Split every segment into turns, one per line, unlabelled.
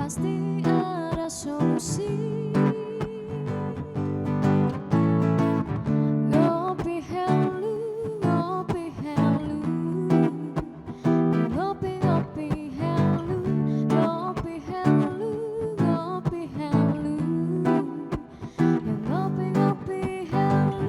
pasti ada solusi. Ngopi helu, ngopi helu, ngopi ngopi helu, ngopi helu, ngopi helu, ngopi ngopi helu.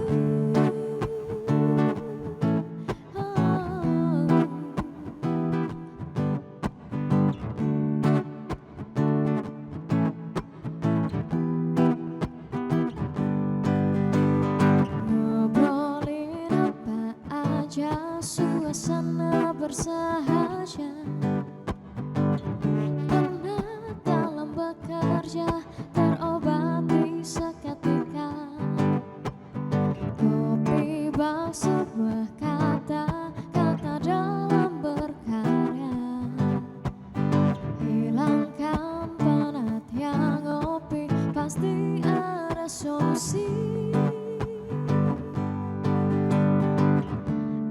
Ngobrolin apa aja, suasana bersahaja. Penat dalam bekerja, terobati seketika. Kopi bak sebuah kata, kata dalam berkarya. Hilangkan penat yang ngopi, pasti ada solusi.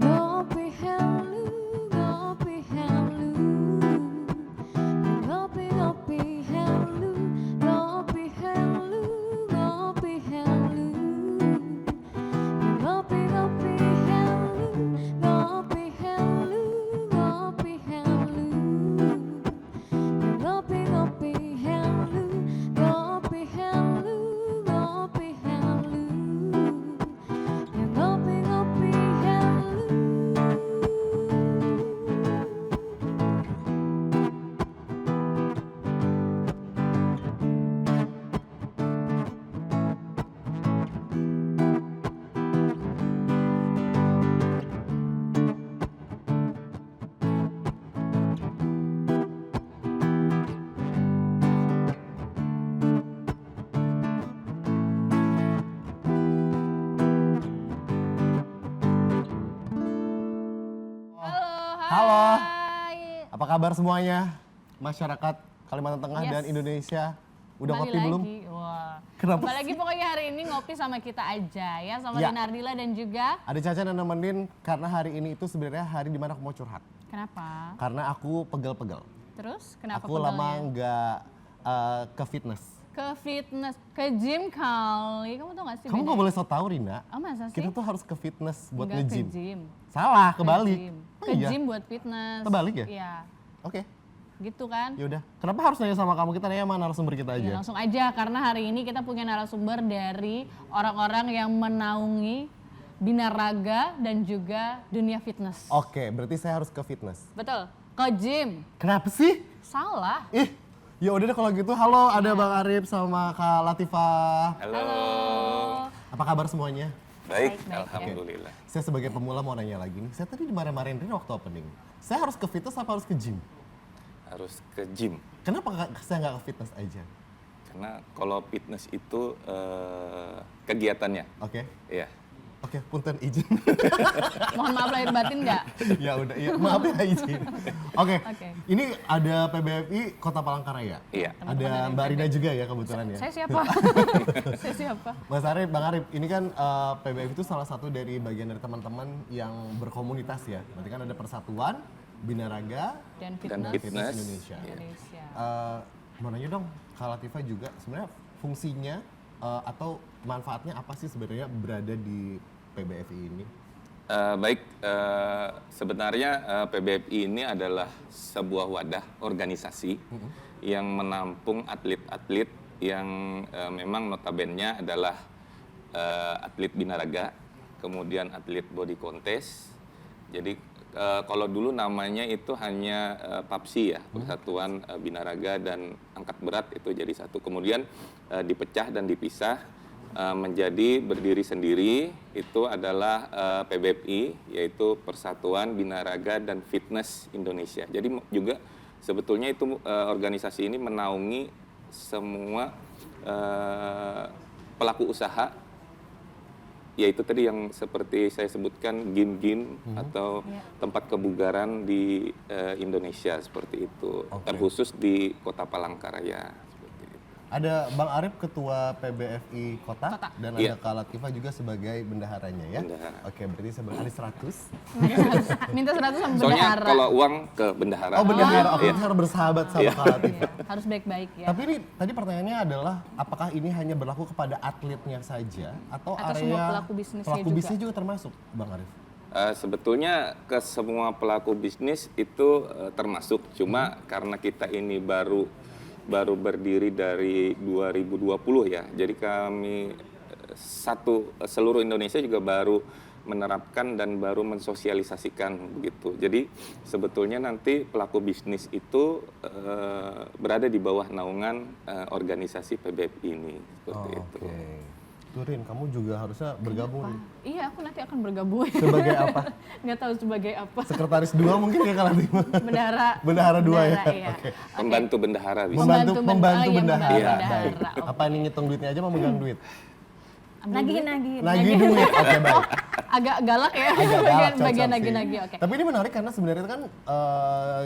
Ngopi helu, ngopi helu, ngopi ngopi helu, ngopi helu, ngopi helu, ngopi ngopi helu, ngopi helu, ngopi helu, ngopi ngopi helu, ngopi helu, ngopi helu, ngopi ngopi helu.
Halo, apa kabar semuanya? Masyarakat Kalimantan Tengah
Yes.
dan Indonesia. Udah
Kembali
ngopi belum?
lagi. Wah.
Kenapa
Kembali
sih?
lagi pokoknya hari ini ngopi sama kita aja ya, sama
Ya.
Rina Ardila dan juga
Ada Caca yang nemenin karena hari ini itu sebenarnya hari dimana aku mau curhat.
kenapa?
Karena aku pegel-pegel.
Terus kenapa
Aku lama
pegelnya?
nggak ke fitness.
Ke fitness, ke gym kali. Kamu tau gak sih?
Kamu
bedanya?
nggak boleh so tau Rina.
Oh masa sih?
Kita tuh harus ke fitness buat
Nggak
nge-gym.
ke gym.
Salah,
Ke
kebalik.
gym.
Oh
Ke
iya?
gym buat fitness.
Kebalik ya?
Iya,
Oke,
gitu kan?
yaudah. Kenapa harus nanya sama kamu? Kita nanya sama narasumber kita
Ya,
aja.
langsung aja karena hari ini kita punya narasumber dari orang-orang yang menaungi binaraga dan juga dunia fitness.
Oke, berarti saya harus ke fitness.
Betul, ke gym.
Kenapa sih?
Salah.
Ya udah deh kalau gitu. Halo, ada Bang Arif sama Kak Latifah.
Halo.
Apa kabar semuanya?
Baik,
Baik, ya.
alhamdulillah.
Saya sebagai pemula mau nanya lagi nih. Saya tadi dimarahin Rina waktu opening. Saya harus ke fitness apa harus ke gym?
Harus ke gym.
Kenapa saya nggak ke fitness aja?
Karena kalau fitness itu kegiatannya.
Oke,
Iya.
oke, punten izin.
Mohon maaf lahir batin nggak?
Ya udah, ya maaf ya izin. Oke,
Oke.
ini ada PBFI Kota Palangkaraya.
Iya.
Ada Mbak Rina juga ya kebetulan ya.
Saya siapa? Saya siapa?
Mas Arif, Bang Arif, ini kan PBF itu salah satu dari bagian dari teman-teman yang berkomunitas ya. Berarti kan ada Persatuan Binaraga
Dan
Dan
fitness,
fitness.
Indonesia.
Indonesia.
Mau nanya dong, Kak Latifah juga sebenarnya fungsinya atau manfaatnya apa sih sebenarnya berada di PBFI ini?
Baik, sebenarnya PBFI ini adalah sebuah wadah organisasi yang menampung atlet-atlet yang memang notabene adalah atlet binaraga, kemudian atlet body contest. Jadi kalau dulu namanya itu hanya PAPSI ya, Persatuan Binaraga dan Angkat Berat itu jadi satu. Kemudian dipecah dan dipisah menjadi berdiri sendiri, itu adalah PBFI, yaitu Persatuan Binaraga dan Fitness Indonesia. Jadi juga sebetulnya itu organisasi ini menaungi semua pelaku usaha, yaitu tadi yang seperti saya sebutkan gym-gym atau tempat kebugaran di Indonesia seperti itu,
Oke.
terkhusus di Kota Palangkaraya seperti itu.
Ada Bang Arif Ketua PBFI Kota,
Kota.
dan
Iya.
ada Kak Latifah juga sebagai bendaharanya ya.
Bendahara.
Oke, berarti saya ada 100.
Minta 100 sama
Soalnya
bendahara.
kalau uang ke bendahara.
Oh, bendahara. Oke,
Iya.
harus bersahabat sama
Iya.
Kak Latifah.
Iya, harus baik-baik ya.
Tapi ini tadi pertanyaannya adalah apakah ini hanya berlaku kepada atletnya saja atau
Atau
area
semua pelaku bisnisnya juga?
bisnis juga termasuk, Bang Arif?
Sebetulnya ke semua pelaku bisnis itu termasuk, cuma karena kita ini baru berdiri dari 2020 ya, jadi kami seluruh Indonesia juga baru menerapkan dan baru mensosialisasikan begitu. Jadi sebetulnya nanti pelaku bisnis itu berada di bawah naungan organisasi PBFI ini seperti itu.
Oke. Turin, kamu juga harusnya bergabung nih.
Iya, aku nanti akan bergabung.
Sebagai apa?
Nggak tahu sebagai apa.
Sekretaris 2 mungkin ya Kak Latifah?
Bendahara.
Bendahara 2 ya?
Iya.
Oke.
Pembantu bendahara bisa.
Membantu
Membantu
oh iya,
bendahara.
membantu
Iya.
Baik.
bendahara.
Apa ini ngitung duitnya aja mau megang duit?
Nagih.
Nagih duit. Oke, baik.
Agak galak ya.
Agak galak,
bagian
cocok
nagih-nagih.
sih.
Oke.
Tapi ini menarik karena sebenarnya kan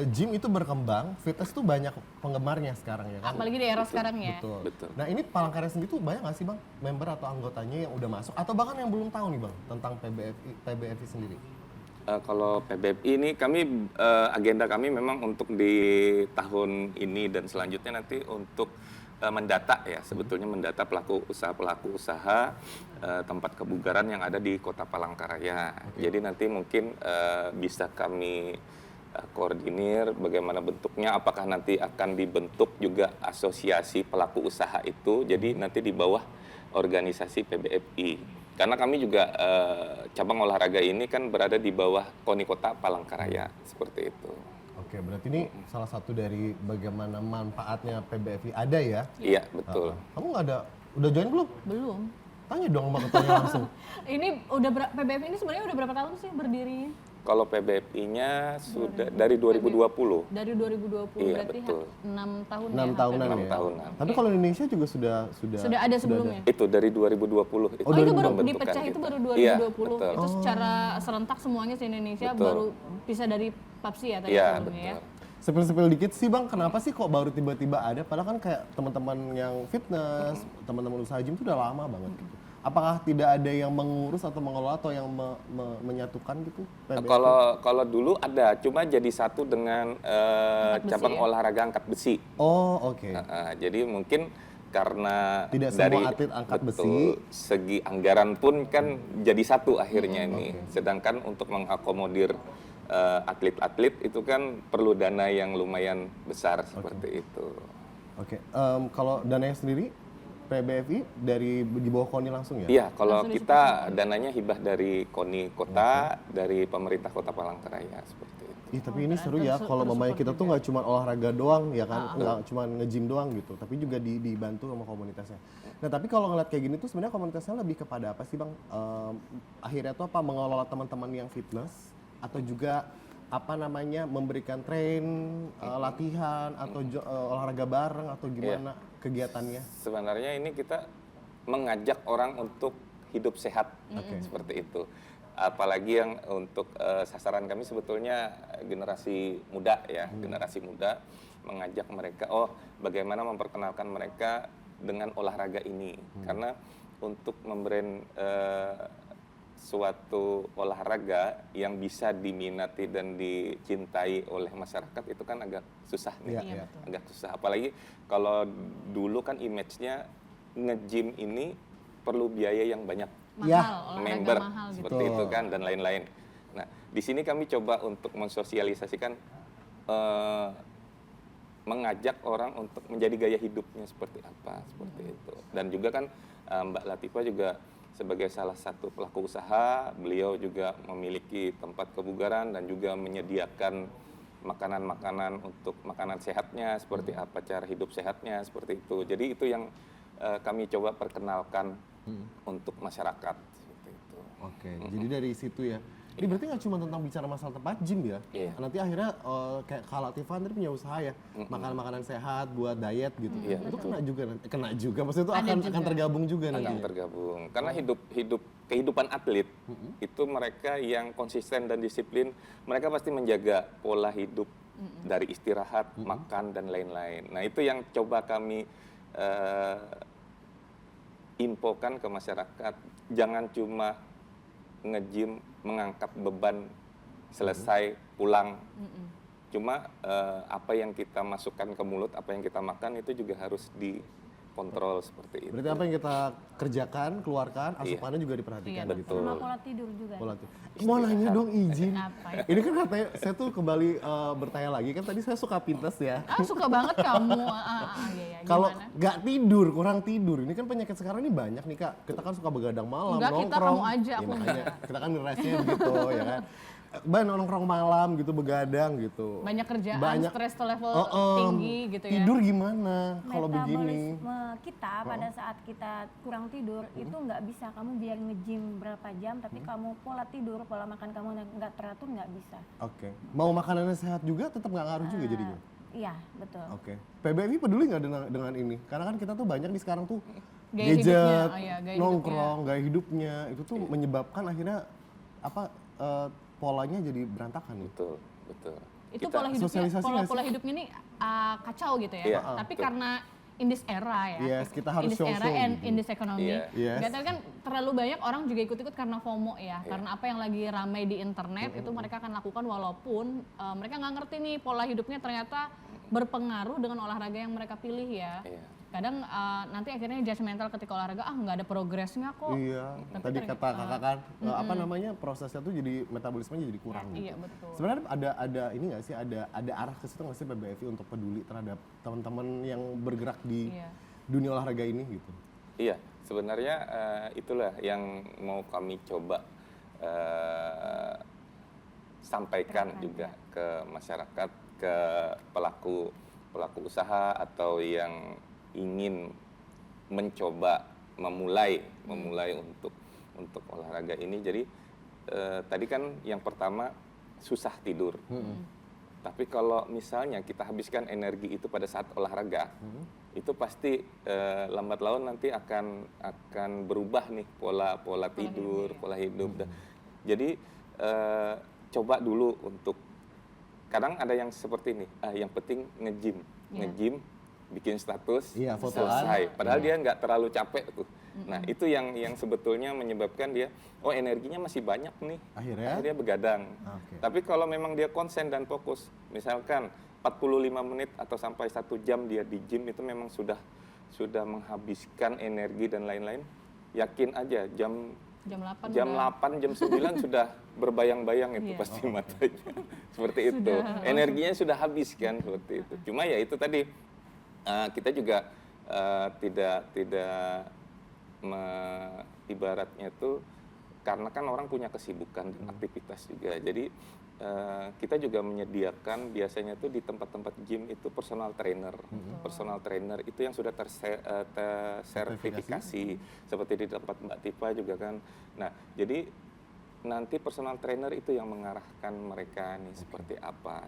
gym itu berkembang, fitness tuh banyak penggemarnya sekarang ya kan?
Apalagi di era sekarang ya.
Betul.
Betul.
Nah ini Palangkaraya sendiri tuh banyak nggak sih Bang member atau anggotanya yang udah masuk atau bahkan yang belum tahu nih Bang tentang PBFI sendiri?
Kalau PBFI ini agenda kami memang untuk di tahun ini dan selanjutnya nanti untuk mendata ya, sebetulnya mendata pelaku usaha tempat kebugaran yang ada di Kota Palangkaraya. Jadi nanti mungkin bisa kami koordinir bagaimana bentuknya, apakah nanti akan dibentuk juga asosiasi pelaku usaha itu, jadi nanti di bawah organisasi PBFI. Karena kami juga cabang olahraga ini kan berada di bawah KONI Kota Palangkaraya, seperti itu.
Oke, berarti ini salah satu dari bagaimana manfaatnya PBFI ada ya?
Iya, betul.
Kamu nggak ada, udah join belum?
Belum.
Tanya dong sama ketuanya langsung.
Ini udah PBF ini sebenarnya udah berapa tahun sih berdirinya?
Kalau PBFI-nya sudah dari 2020.
Dari 2020
Iya,
berarti
betul.
6 tahun
6
ya. hampir.
tahunan
6
ya?
tahunan.
Tapi kalau Indonesia juga sudah
Sudah ada sebelumnya.
Itu dari 2020.
Oh, itu baru
pembentukan
dipecah itu
kita.
baru
Iya,
2020.
betul.
Itu secara serentak semuanya se Indonesia
Betul.
baru bisa dari PAPSI ya tadi
Iya,
sebelumnya ya.
betul.
Sepil-sepil dikit sih Bang, kenapa sih kok baru tiba-tiba ada? Padahal kan kayak teman-teman yang fitness, teman-teman usaha gym itu udah lama banget gitu. Apakah tidak ada yang mengurus atau mengelola atau yang menyatukan gitu? PBFI?
Kalau dulu ada, cuma jadi satu dengan
besi
cabang
ya?
olahraga angkat besi.
Oh, oke.
Jadi mungkin karena
Tidak semua atlet angkat besi.
segi anggaran pun kan jadi satu akhirnya ini. Sedangkan untuk mengakomodir atlet-atlet itu kan perlu dana yang lumayan besar seperti itu.
Oke, kalau dananya sendiri PBFI di bawah KONI langsung ya?
Iya, kalau
Langsung
kita dananya hibah dari KONI Kota, dari pemerintah Kota Palangkaraya seperti itu.
Ih, tapi ini seru ya kalau mamanya kita tuh nggak cuma olahraga doang ya kan, nggak cuma nge-gym doang gitu, tapi juga dibantu sama komunitasnya. Nah tapi kalau ngeliat kayak gini tuh sebenarnya komunitasnya lebih kepada apa sih Bang? Akhirnya tuh apa mengelola teman-teman yang fitness atau juga apa namanya memberikan latihan atau olahraga bareng atau gimana kegiatannya?
Sebenarnya ini kita mengajak orang untuk hidup sehat seperti itu. Apalagi yang untuk sasaran kami sebetulnya generasi muda ya, generasi muda, mengajak mereka, bagaimana memperkenalkan mereka dengan olahraga ini. Karena untuk memberi suatu olahraga yang bisa diminati dan dicintai oleh masyarakat itu kan agak susah nih,
Iya,
iya.
agak susah. Apalagi kalau dulu kan image-nya nge-gym ini perlu biaya yang banyak,
Mahal,
Ya,
olahraga
member
mahal gitu.
seperti
Betul.
itu kan dan lain-lain. Nah, di sini kami coba untuk mensosialisasikan mengajak orang untuk menjadi gaya hidupnya seperti apa, seperti itu. Dan juga kan Mbak Latifah juga sebagai salah satu pelaku usaha, beliau juga memiliki tempat kebugaran dan juga menyediakan makanan-makanan untuk makanan sehatnya, seperti apa cara hidup sehatnya, seperti itu. Jadi itu yang kami coba perkenalkan untuk masyarakat. Seperti itu.
Oke, jadi dari situ ya. Ini berarti nggak cuma tentang bicara masalah tempat gym ya?
Iya.
Nanti akhirnya kayak Kak Latifah tadi punya usaha ya, makan makanan sehat buat diet gitu.
Iya,
Itu kena juga nanti, maksudnya itu
Ada
akan
juga.
tergabung juga
Akan
nanti.
tergabung karena kehidupan atlet itu mereka yang konsisten dan disiplin, mereka pasti menjaga pola hidup dari istirahat, makan dan lain-lain. Nah itu yang coba kami eh, infokan ke masyarakat, jangan cuma nge-gym mengangkat beban selesai pulang. Cuma apa yang kita masukkan ke mulut, apa yang kita makan itu juga harus dikontrol seperti itu.
Berarti apa yang kita kerjakan, keluarkan, asupannya juga diperhatikan
Iya,
gitu.
Sama pola tidur juga.
Pola tidur. Mau nanya dong izin.
Apa ya?
Ini kan katanya saya tuh kembali bertanya lagi kan tadi saya suka Pinterest ya.
Suka banget kamu. Iya,
Kalau
gimana?
nggak tidur, kurang tidur, ini kan penyakit sekarang ini banyak nih Kak. Kita kan suka begadang malam,
Enggak, kita,
nongkrong.
kamu aja,
Ya,
aku
makanya
enggak.
kita kan ngerasnya begitu ya kan. Nongkrong malam gitu, begadang gitu.
Banyak kerjaan, stres level
Oh,
tinggi gitu ya.
Tidur gimana kalau begini?
Metabolisme kita pada saat kita kurang tidur itu nggak bisa kamu biar nge-gym berapa jam tapi kamu pola tidur, pola makan kamu nggak teratur nggak bisa.
Oke. Mau makanannya sehat juga tetap nggak ngaruh juga jadinya?
Iya betul.
Oke. PBMI peduli nggak dengan ini? Karena kan kita tuh banyak nih sekarang tuh
Gaya hidupnya,
gadget,
gaya
nongkrong, gaya hidupnya itu tuh menyebabkan akhirnya apa polanya jadi berantakan nih.
Betul, betul.
Itu
Kita-
pola hidupnya,
sosialisasi nggak
pola hidupnya ini kacau gitu ya.
Iya,
Tapi
betul.
karena in this era ya,
Yes, kita harus
in this era
show-show
and
gitu.
in this economy,
Iya.
Yes.
nggak tahu kan terlalu banyak orang juga ikut-ikut karena FOMO ya, karena apa yang lagi ramai di internet itu mereka akan lakukan walaupun mereka nggak ngerti nih pola hidupnya ternyata berpengaruh dengan olahraga yang mereka pilih ya.
Iya.
Kadang nanti akhirnya judgmental ketika olahraga, nggak ada progresnya kok.
Iya.
Tapi
Tadi
ternyata-
kata kakak kan apa namanya prosesnya tuh jadi metabolismenya jadi kurang gitu.
Iya betul.
Sebenarnya ada ini nggak sih ada arah ke situ nggak sih PBFI untuk peduli terhadap teman-teman yang bergerak di
Iya.
dunia olahraga ini gitu?
Iya, sebenarnya itulah yang mau kami coba sampaikan juga ke masyarakat, ke pelaku usaha atau yang ingin mencoba memulai untuk olahraga ini. Jadi tadi kan yang pertama susah tidur. Tapi kalau misalnya kita habiskan energi itu pada saat olahraga, itu pasti lambat laun nanti akan berubah nih pola tidur, pola hidup. Jadi coba dulu untuk kadang ada yang seperti ini, yang penting nge-gym, nge-gym, bikin status,
Iya, fotoan.
selesai. Padahal dia nggak terlalu capek tuh. Nah itu yang sebetulnya menyebabkan dia, oh energinya masih banyak nih,
Akhirnya?
begadang.
Oke.
Tapi kalau memang dia konsen dan fokus, misalkan 45 menit atau sampai 1 jam dia di gym itu memang sudah menghabiskan energi dan lain-lain, yakin aja jam
8
jam 9 sudah berbayang-bayang itu
Iya.
pasti matanya. Seperti itu. Energinya sudah habis kan seperti itu. Cuma ya itu tadi kita juga tidak ibaratnya itu karena kan orang punya kesibukan dan aktivitas juga. Jadi kita juga menyediakan biasanya tuh di tempat-tempat gym itu personal trainer. Personal trainer itu yang sudah tersertifikasi seperti di tempat Mbak Tifa juga kan. Nah, jadi nanti personal trainer itu yang mengarahkan mereka nih seperti apa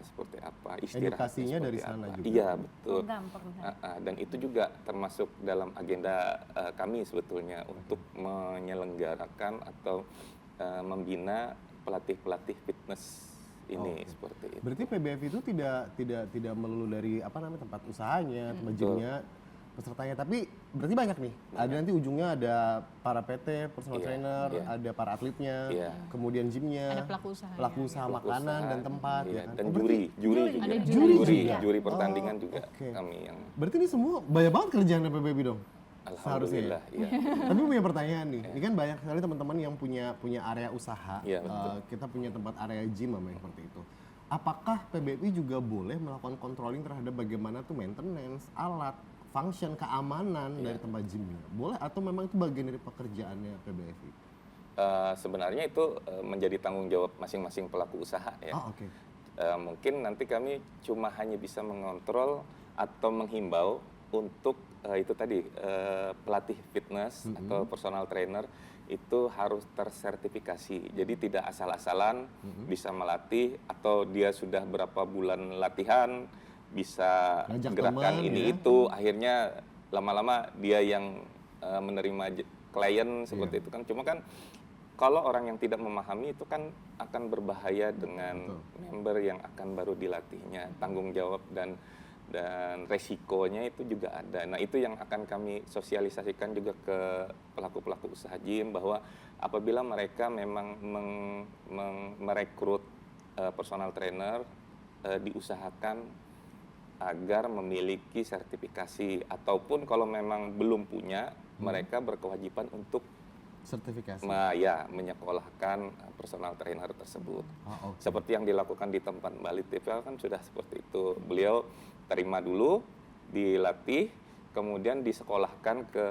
istirahatnya
Edukasinya dari
seperti
sana
apa.
juga.
Iya, betul.
Program.
Dan itu juga termasuk dalam agenda kami sebetulnya untuk menyelenggarakan atau membina pelatih-pelatih fitness ini seperti itu.
Berarti PBFI itu tidak melulu dari tempat usahanya, tempat gymnya, pesertanya, tapi berarti banyak nih. Ada nanti ujungnya ada para PT, personal
Iya,
trainer,
iya.
ada para atletnya,
Iya.
kemudian gymnya,
Ada pelaku usahanya.
pelaku usaha makanan dan tempat,
iya,
ya kan?
dan
Oh,
juri juga.
Ada
juri juga?
Juri pertandingan
Oh,
juga
oke.
kami yang
Berarti ini semua banyak banget kerjaan PBFI dong.
alhamdulillah. Iya.
Tapi punya pertanyaan nih, ini kan banyak sekali teman-teman yang punya area usaha.
Iya, betul.
Kita punya tempat area gym namanya seperti itu. Apakah PBFI juga boleh melakukan controlling terhadap bagaimana tuh maintenance, alat, function, keamanan dari tempat gymnya? Boleh atau memang itu bagian dari pekerjaannya PBFI?
Sebenarnya itu menjadi tanggung jawab masing-masing pelaku usaha ya.
Oh, oke.
Mungkin nanti kami cuma hanya bisa mengontrol atau menghimbau untuk itu tadi pelatih fitness atau personal trainer itu harus tersertifikasi. Jadi tidak asal-asalan bisa melatih atau dia sudah berapa bulan latihan bisa
Ngajak
gerakan
teman,
ini
ya.
itu akhirnya lama-lama dia yang menerima klien seperti itu kan. Cuma kan kalau orang yang tidak memahami itu kan akan berbahaya dengan member yang akan baru dilatihnya. Tanggung jawab dan dan resikonya itu juga ada. Nah, itu yang akan kami sosialisasikan juga ke pelaku-pelaku usaha gym, bahwa apabila mereka memang merekrut personal trainer, diusahakan agar memiliki sertifikasi, ataupun kalau memang belum punya, mereka berkewajiban untuk
Sertifikasi.
menyekolahkan personal trainer tersebut.
Oke.
Seperti yang dilakukan di tempat Bali TV kan sudah seperti itu. Beliau terima dulu, dilatih, kemudian disekolahkan ke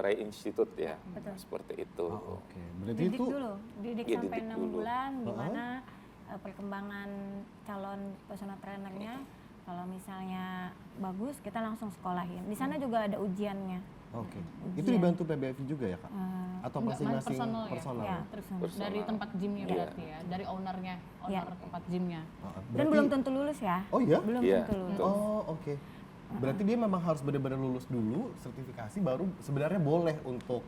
Ray Institute ya.
Betul.
Seperti itu.
Oke. Berarti
Didik
itu
dulu, didik
Ya,
sampai
didik
6
dulu.
bulan, gimana perkembangan calon personal trainernya. Kalau misalnya bagus, kita langsung sekolahin. Di sana juga ada ujiannya.
oke. Itu dibantu PBFI juga ya, Kak? Atau
Enggak,
masing-masing
personal ya?
personal?
Ya,
ya?
terus
Personal.
Dari tempat gymnya
Iya.
berarti ya, dari ownernya, owner tempat gymnya.
Heeh.
Dan
Berarti-
belum tentu lulus ya.
Oh iya?
Belum
Iya,
tentu lulus.
betul.
Oh, oke. Berarti dia memang harus benar-benar lulus dulu, sertifikasi, baru sebenarnya boleh untuk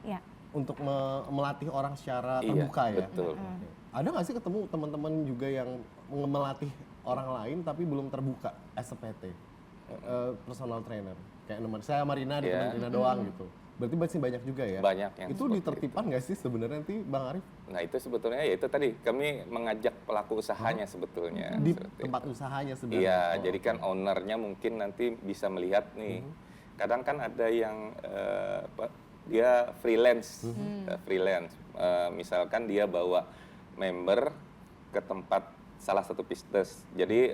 Ya,
melatih orang secara
Iya,
terbuka ya?
betul.
Oke. Ada nggak sih ketemu teman-teman juga yang melatih orang lain tapi belum terbuka as a PT? Personal trainer? Kayak saya Marina di
Iya.
Marina doang gitu. Berarti masih banyak juga ya?
Banyak yang
Itu
seperti
ditertibkan nggak sih sebenarnya nanti Bang Arif?
Nah, itu sebetulnya ya itu tadi kami mengajak pelaku usahanya sebetulnya.
Di
seperti
tempat
itu.
usahanya sebenarnya?
Iya,
Oh,
jadi kan ownernya mungkin nanti bisa melihat nih. Kadang kan ada yang dia freelance, freelance. Misalkan dia bawa member ke tempat salah satu fitness. Jadi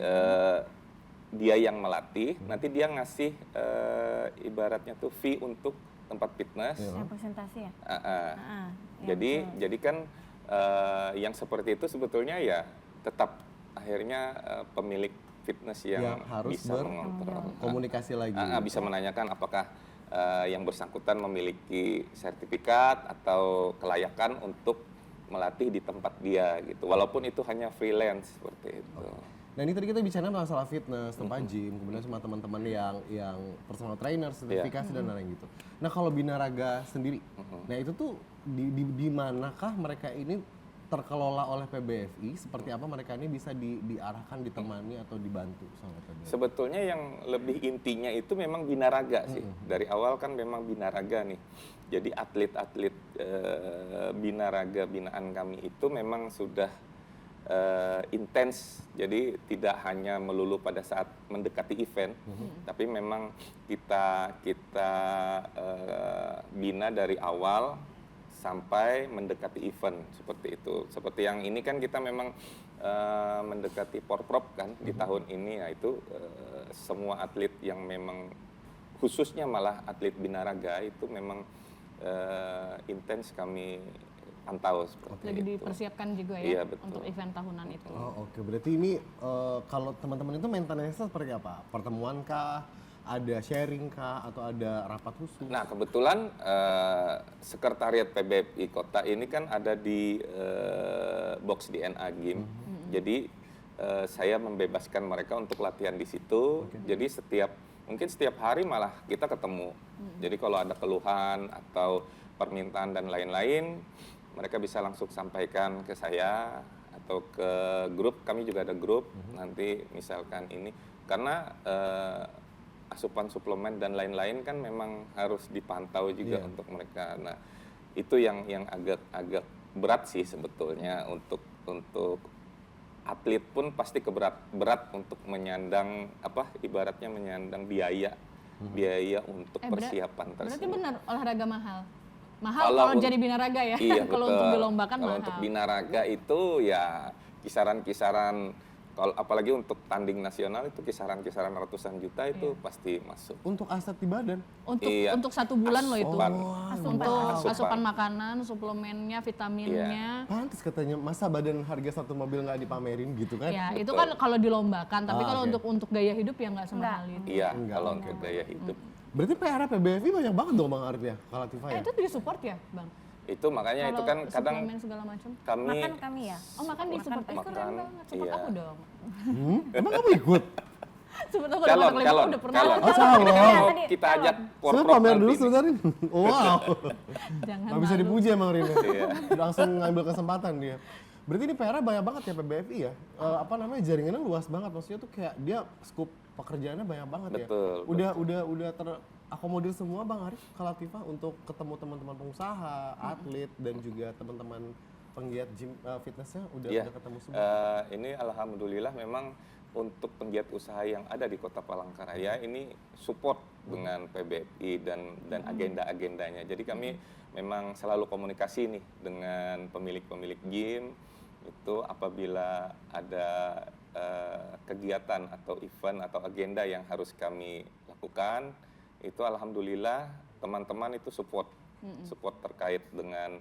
dia yang melatih, nanti dia ngasih ibaratnya tuh fee untuk tempat fitness.
yang presentasi ya.
Ah.
Ya,
Jadi kan yang seperti itu sebetulnya ya tetap akhirnya pemilik fitness yang
harus
bisa mengontrol.
komunikasi lagi.
Bisa menanyakan apakah yang bersangkutan memiliki sertifikat atau kelayakan untuk melatih di tempat dia gitu. Walaupun itu hanya freelance seperti itu.
Nah ini tadi kita bicara masalah fitness, tempat gym, kemudian sama teman-teman yang personal trainer, sertifikasi dan lain-lain gitu. Nah kalau Binaraga sendiri, nah itu tuh di manakah mereka ini terkelola oleh PBFI? Seperti apa mereka ini bisa diarahkan, ditemani atau dibantu sama PBFI?
Sebetulnya yang lebih intinya itu memang Binaraga sih. Dari awal kan memang Binaraga nih. Jadi atlet-atlet Binaraga binaan kami itu memang sudah intens, jadi tidak hanya melulu pada saat mendekati event, tapi memang kita bina dari awal sampai mendekati event seperti itu. Seperti yang ini kan kita memang mendekati Porprov kan di tahun ini, yaitu semua atlet yang memang khususnya malah atlet Binaraga itu memang intens kami pantau seperti
Lagi
itu.
dipersiapkan juga ya
Iya, betul.
untuk event tahunan itu.
Oh oke, berarti ini kalau teman-teman itu maintenance seperti apa? Pertemuan kah? Ada sharing kah? Atau ada rapat khusus?
Nah, kebetulan sekretariat PBFI Kota ini kan ada di box DNA Gym. Jadi saya membebaskan mereka untuk latihan di situ. Jadi mungkin setiap hari malah kita ketemu. Jadi kalau ada keluhan atau permintaan dan lain-lain, mereka bisa langsung sampaikan ke saya atau ke grup. Kami juga ada grup. Nanti misalkan ini karena asupan suplemen dan lain-lain kan memang harus dipantau juga untuk mereka. Nah, itu yang agak berat sih sebetulnya untuk atlet pun pasti berat untuk menyandang ibaratnya menyandang biaya untuk persiapan
Berarti
tersebut.
benar olahraga mahal. Mahal
Kalau
kalau jadi binaraga ya.
Iya,
kalau
betul.
untuk dilombakan
Kalau
mahal.
untuk binaraga itu ya kisaran-kisaran, kalau apalagi untuk tanding nasional itu kisaran-kisaran ratusan juta itu pasti masuk.
Untuk aset di badan?
Iya.
Untuk 1 bulan loh itu.
Asupan.
Untuk
Asupan.
asupan makanan, suplemennya, vitaminnya.
Pantes katanya, masa badan harga satu mobil nggak dipamerin gitu kan?
Ya, itu
Betul.
kan kalau dilombakan, tapi kalau
oke.
untuk gaya hidup ya nggak semahal itu.
Iya,
Enggak,
kalau
enggak.
untuk gaya hidup.
Berarti PR PBFI banyak banget dong Bang Arif ya, kalau Latifah ya?
Itu disupport ya, Bang?
Itu makanya itu kan
Kalau
kadang
suplemen segala macam.
kami
Makan kami ya.
Oh, makan disupport. Keren
makan,
banget. Support
iya.
aku dong.
Emang kamu ikut?
Support aku
calon,
dong. Aku udah pernah.
Oh, calon.
Mau
Tadi
kita
calon.
ajak
Saya
Porprov
pamer dulu
nanti nih.
sebentar ini. Wow,
Jangan
nggak bisa
malu.
dipuji emang Rina.
Iya.
Langsung ngambil kesempatan dia. Berarti ini PR banyak banget ya PBFI ya? Jaringannya luas banget, maksudnya tuh kayak dia scoop pekerjaannya banyak banget ya.
Betul,
Udah terakomodir semua Bang Arif ke Latifah untuk ketemu teman-teman pengusaha, atlet dan juga teman-teman penggiat gym fitnessnya udah ketemu semua.
Ini alhamdulillah memang untuk penggiat usaha yang ada di Kota Palangkaraya ini support dengan PBFI dan agenda-agendanya. Jadi kami memang selalu komunikasi nih dengan pemilik-pemilik gym itu apabila ada kegiatan atau event atau agenda yang harus kami lakukan, itu alhamdulillah teman-teman itu support terkait dengan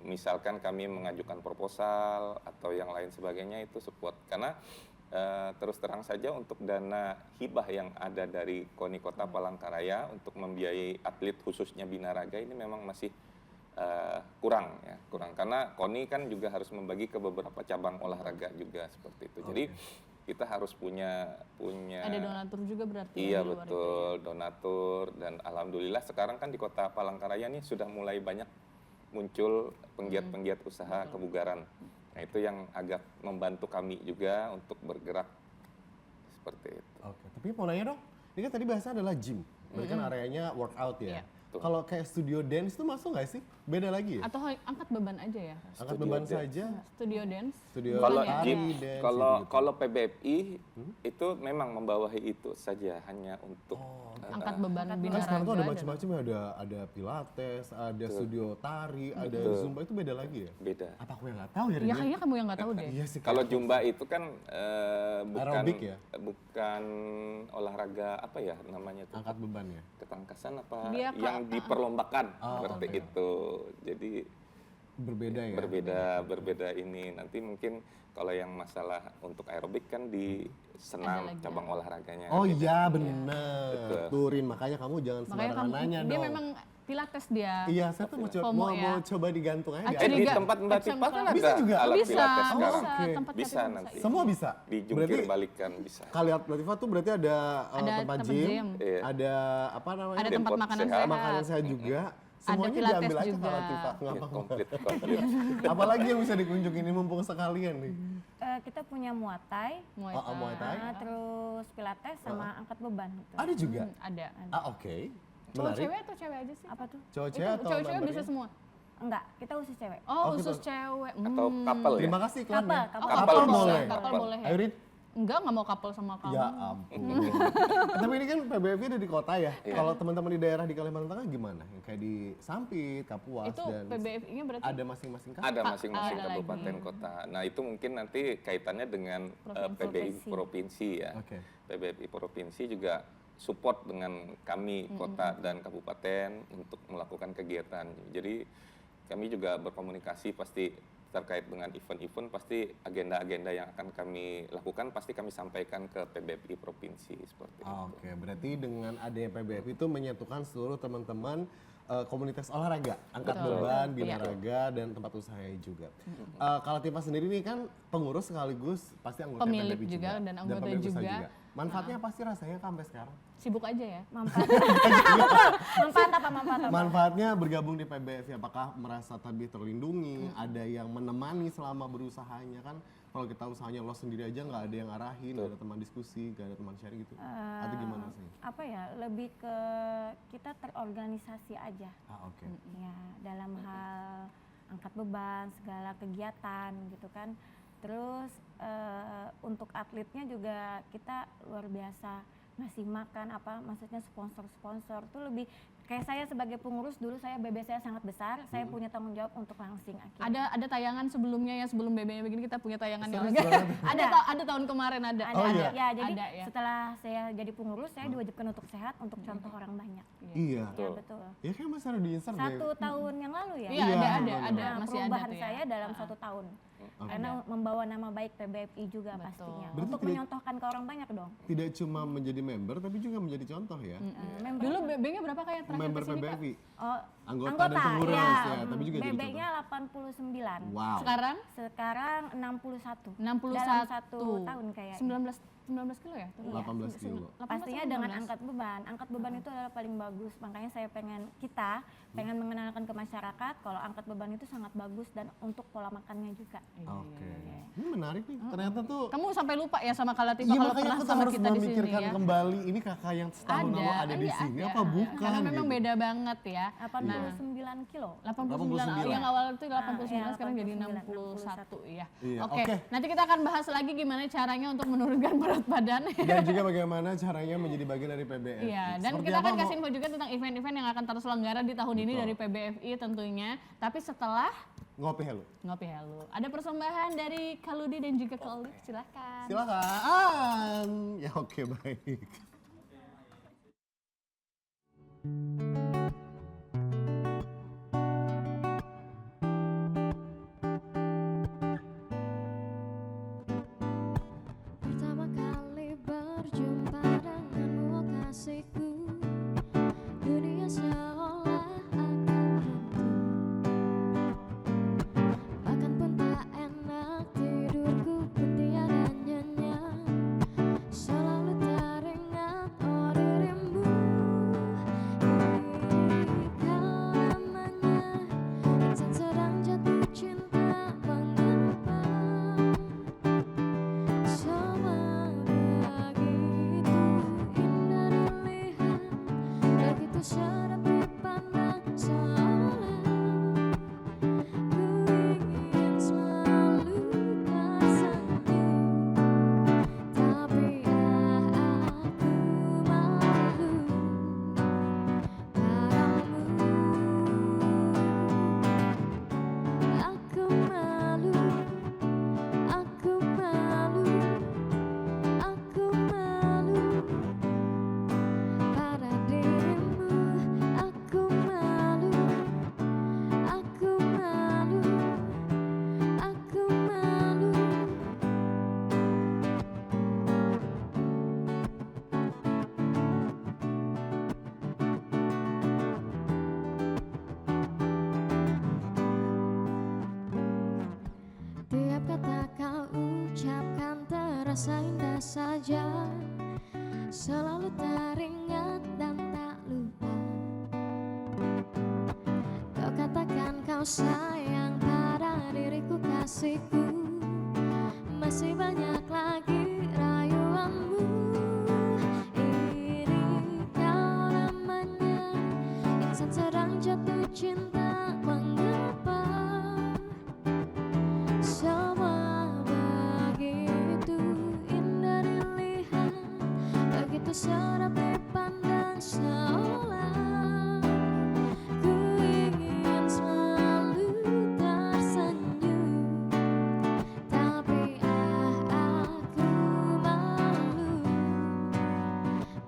misalkan kami mengajukan proposal atau yang lain sebagainya itu support karena terus terang saja untuk dana hibah yang ada dari KONI Kota Palangkaraya untuk membiayai atlet khususnya binaraga ini memang masih kurang karena KONI kan juga harus membagi ke beberapa cabang olahraga juga seperti itu. Jadi kita harus punya
Ada donatur juga berarti.
iya
di luar itu.
betul, donatur dan alhamdulillah sekarang kan di Kota Palangkaraya nih sudah mulai banyak muncul penggiat-penggiat usaha kebugaran. Nah itu yang agak membantu kami juga untuk bergerak seperti itu.
Oke, tapi mau nanya dong, ini kan tadi bahasa adalah gym, berarti kan areanya workout ya.
Iya.
Kalau kayak studio dance itu masuk nggak sih? Beda lagi ya?
Atau angkat beban aja ya?
Angkat
Studio
beban
dance.
saja,
Studio dance?
studio
Kalau
tari,
gym,
dance, gitu-gitu.
kalau PBFI itu memang membawahi itu saja hanya untuk
Angkat beban
Kan
binaraga.
sekarang tuh ada
dan-
macam-macam ya, ada pilates, ada studio tari, ada zumba, itu beda lagi ya?
beda.
Apa aku yang nggak tahu ya?
Ya
Rin?
kayaknya kamu yang nggak tahu deh.
Iya sih.
Kalau Zumba itu kan bukan
Aerobik ya?
bukan olahraga apa ya namanya itu
Angkat beban ya?
ketangkasan apa
Dia
yang diperlombakan seperti
oke.
itu. Jadi
Berbeda ya?
berbeda ini nanti mungkin kalau yang masalah untuk aerobik kan di senam
lagi.
cabang olahraganya.
Oh iya bener,
Betul.
Turin, makanya kamu jangan
Makanya
sembarangan
kamu,
nanya
dia
dong.
memang pilates dia.
Iya, saya tuh
FOMO ya.
mau coba digantung aja.
Ah,
di
Di
curiga.
tempat Mbak
Bisa
Tipa kan
Bisa
ada
juga?
alat
Bisa,
pilates sekarang.
bisa.
Oke.
Tempat
Bisa
tadi
nanti.
Semua bisa?
Dijungkir
Berarti
balikan bisa.
kali Latifah tuh berarti ada,
Ada
tempat
tempat
gym,
gym.
Iya.
ada apa namanya?
Ada
Depot
tempat makanan
sehat.
sehat.
makanan saya juga.
Ada
Semuanya
pilates
diambil aja
juga.
ke Latifah.
Ya,
Ngapa?
komplit.
Apalagi yang bisa dikunjungin ini mumpung sekalian nih.
Kita punya Muay Thai,
Muay
Oh, Muay Thai.
terus Pilates sama angkat beban gitu.
Ada juga?
Ada.
Oke.
Cowok
Menarik.
cewek atau cewek aja sih?
Apa tuh?
Cowok
Itu
cewek atau
cowok-cewek bisa
membernya?
semua?
Enggak, kita khusus cewek.
Oh,
Oh,
khusus
gitu.
cewek.
Atau couple ya.
Terima kasih iklannya.
Couple.
Oh,
Couple bisa.
boleh.
Couple boleh ya?
Ayo Rit.
Enggak mau couple sama kamu.
Ya ampun. Tapi ini kan PBFI ada di kota ya.
Iya.
Kalau teman-teman di daerah di Kalimantan Tengah gimana? Yang kayak di Sampit, Kapuas
Itu
dan
PBFI-nya berarti
ada masing-masing kah?
Ada masing-masing
ada
kabupaten
lagi.
kota. Nah itu mungkin nanti kaitannya dengan PBI provinsi ya.
Oke.
PBI provinsi juga support dengan kami kota dan kabupaten untuk melakukan kegiatan. Jadi kami juga berkomunikasi pasti terkait dengan event-event, pasti agenda-agenda yang akan kami lakukan pasti kami sampaikan ke PBI provinsi seperti itu.
Oke, berarti dengan adanya PBFI itu menyatukan seluruh teman-teman komunitas olahraga, angkat beban, binaraga, dan tempat usahanya juga. Kalau Tifa sendiri nih kan pengurus sekaligus pasti anggota
Pemilik
PBFI
juga dan anggota
pemilik usaha
juga.
Manfaatnya pasti rasanya sampai sekarang.
sibuk aja ya.
Manfaat. Manfaat apa?
Manfaatnya bergabung di PBFI, apakah merasa lebih terlindungi, ada yang menemani selama berusahanya kan? Kalau kita usahanya lo sendiri aja nggak ada yang arahin, nggak ada teman diskusi, nggak ada teman sharing gitu. Atau gimana sih?
Apa ya? Lebih ke kita terorganisasi aja.
Oke.
Ya, dalam hal angkat beban, segala kegiatan gitu kan. Terus untuk atletnya juga kita luar biasa ngasih makan maksudnya sponsor tuh lebih kayak saya sebagai pengurus dulu saya BB saya sangat besar, saya punya tanggung jawab untuk langsing akhirnya.
Ada tayangan sebelumnya ya, sebelum BB-nya begini kita punya tayangan yang
Serius banget?
ada tahun kemarin ada.
Oh, iya?
Ya, jadi
Ada, ya.
setelah saya jadi pengurus saya diwajibkan untuk sehat, untuk contoh orang banyak.
Iya.
Ya betul.
Ya kayak masih ada di insert deh.
1 tahun yang lalu ya.
Iya,
Iya,
ada
Nah,
masih ada
perubahan
tuh ya.
saya dalam 1 tahun. Karena membawa nama baik PBFI juga pastinya.
Berarti
Untuk
tidak-
menyontohkan ke orang banyak dong.
Tidak cuma menjadi member, tapi juga menjadi contoh ya.
Member
Dulu BB-nya berapa kayak terakhir?
member
kesini, Kak?
PBFI?
Oh,
Anggota dan pengurus ya, tapi juga jadi
BB-nya 89.
Wow.
Sekarang
Sekarang 61.
61
Dalam 1 tahun kayaknya.
19 kilo ya?
18 kilo.
Pastinya dengan angkat beban. Angkat beban itu adalah paling bagus. Makanya saya pengen mengenalkan ke masyarakat kalau angkat beban itu sangat bagus dan untuk pola makannya juga.
Oke. Ini menarik nih. Ternyata tuh
Kamu sampai lupa ya sama Kak Latifah
iya,
kalau
makanya
pernah
aku tuh
sama
harus
kita di sini
memikirkan
ya.
kembali ini kakak yang setahun lalu ada di
iya,
sini
ada.
apa bukan
Karena memang
gitu.
beda banget ya.
89 kilo.
89, yang awal itu 89
iya,
sekarang jadi
69,
61 ya.
Iya,
Oke,
oke.
nanti kita akan bahas lagi gimana caranya untuk menurunkan berat badan.
Dan juga bagaimana caranya menjadi bagian dari PBFI.
Iya, dan
Seperti
kita
apa
akan kasih info juga tentang event-event yang akan terselenggara di tahun ini dari PBFI tentunya. Tapi setelah
Ngopi Hello.
Ngopi Hello, ada persembahan dari Kaludi dan juga Kak Olive, silahkan.
Silakan. Ya oke baik.
Pertama kali berjumpa denganmu kasihku, dunia seolah akan runtuh. Makan pun tak enak, tidurku pun tiada nyenyak. Selalu teringat oh dirimu. Kau namanya insan sedang jatuh cinta, mengapa semua begitu indah dilihat, begitu sedap dipandang, seolah ku ingin selalu tersenyum. Tapi aku malu padamu. Aku malu, aku malu, aku malu pada dirimu. Aku malu, aku malu, aku malu. Tiap kata kau ucapkan terasa indah saja, selalu teringat dan tak lupa. Kau katakan kau sayang pada diriku kasihku, masih banyak lagi rayuanmu. Ini kau namanya insan sedang jatuh cinta, mengapa semua begitu indah dilihat, begitu sedap dipandang, seolah ku ingin selalu tersenyum. Tapi aku malu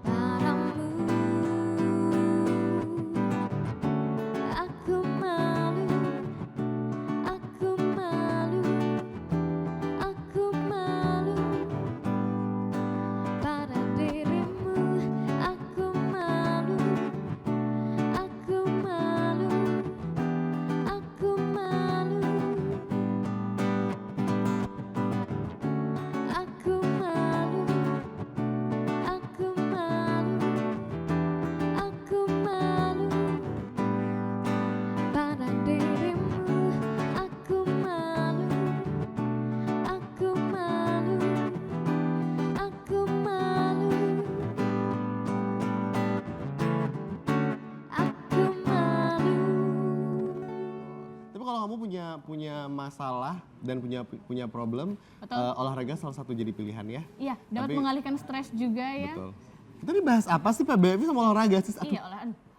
padamu. Aku malu, aku malu, aku malu pada dirimu. Aku malu, aku malu, aku malu, aku malu, aku malu, aku malu pada dirimu. Aku malu, aku malu, aku malu, aku malu.
Tapi kalau kamu punya masalah dan punya problem, olahraga salah satu jadi pilihan ya.
Iya, dapat
Tapi-
mengalihkan stres juga ya.
Betul. Kita nih bahas apa sih PBFI sama olahraga sih?
Iya,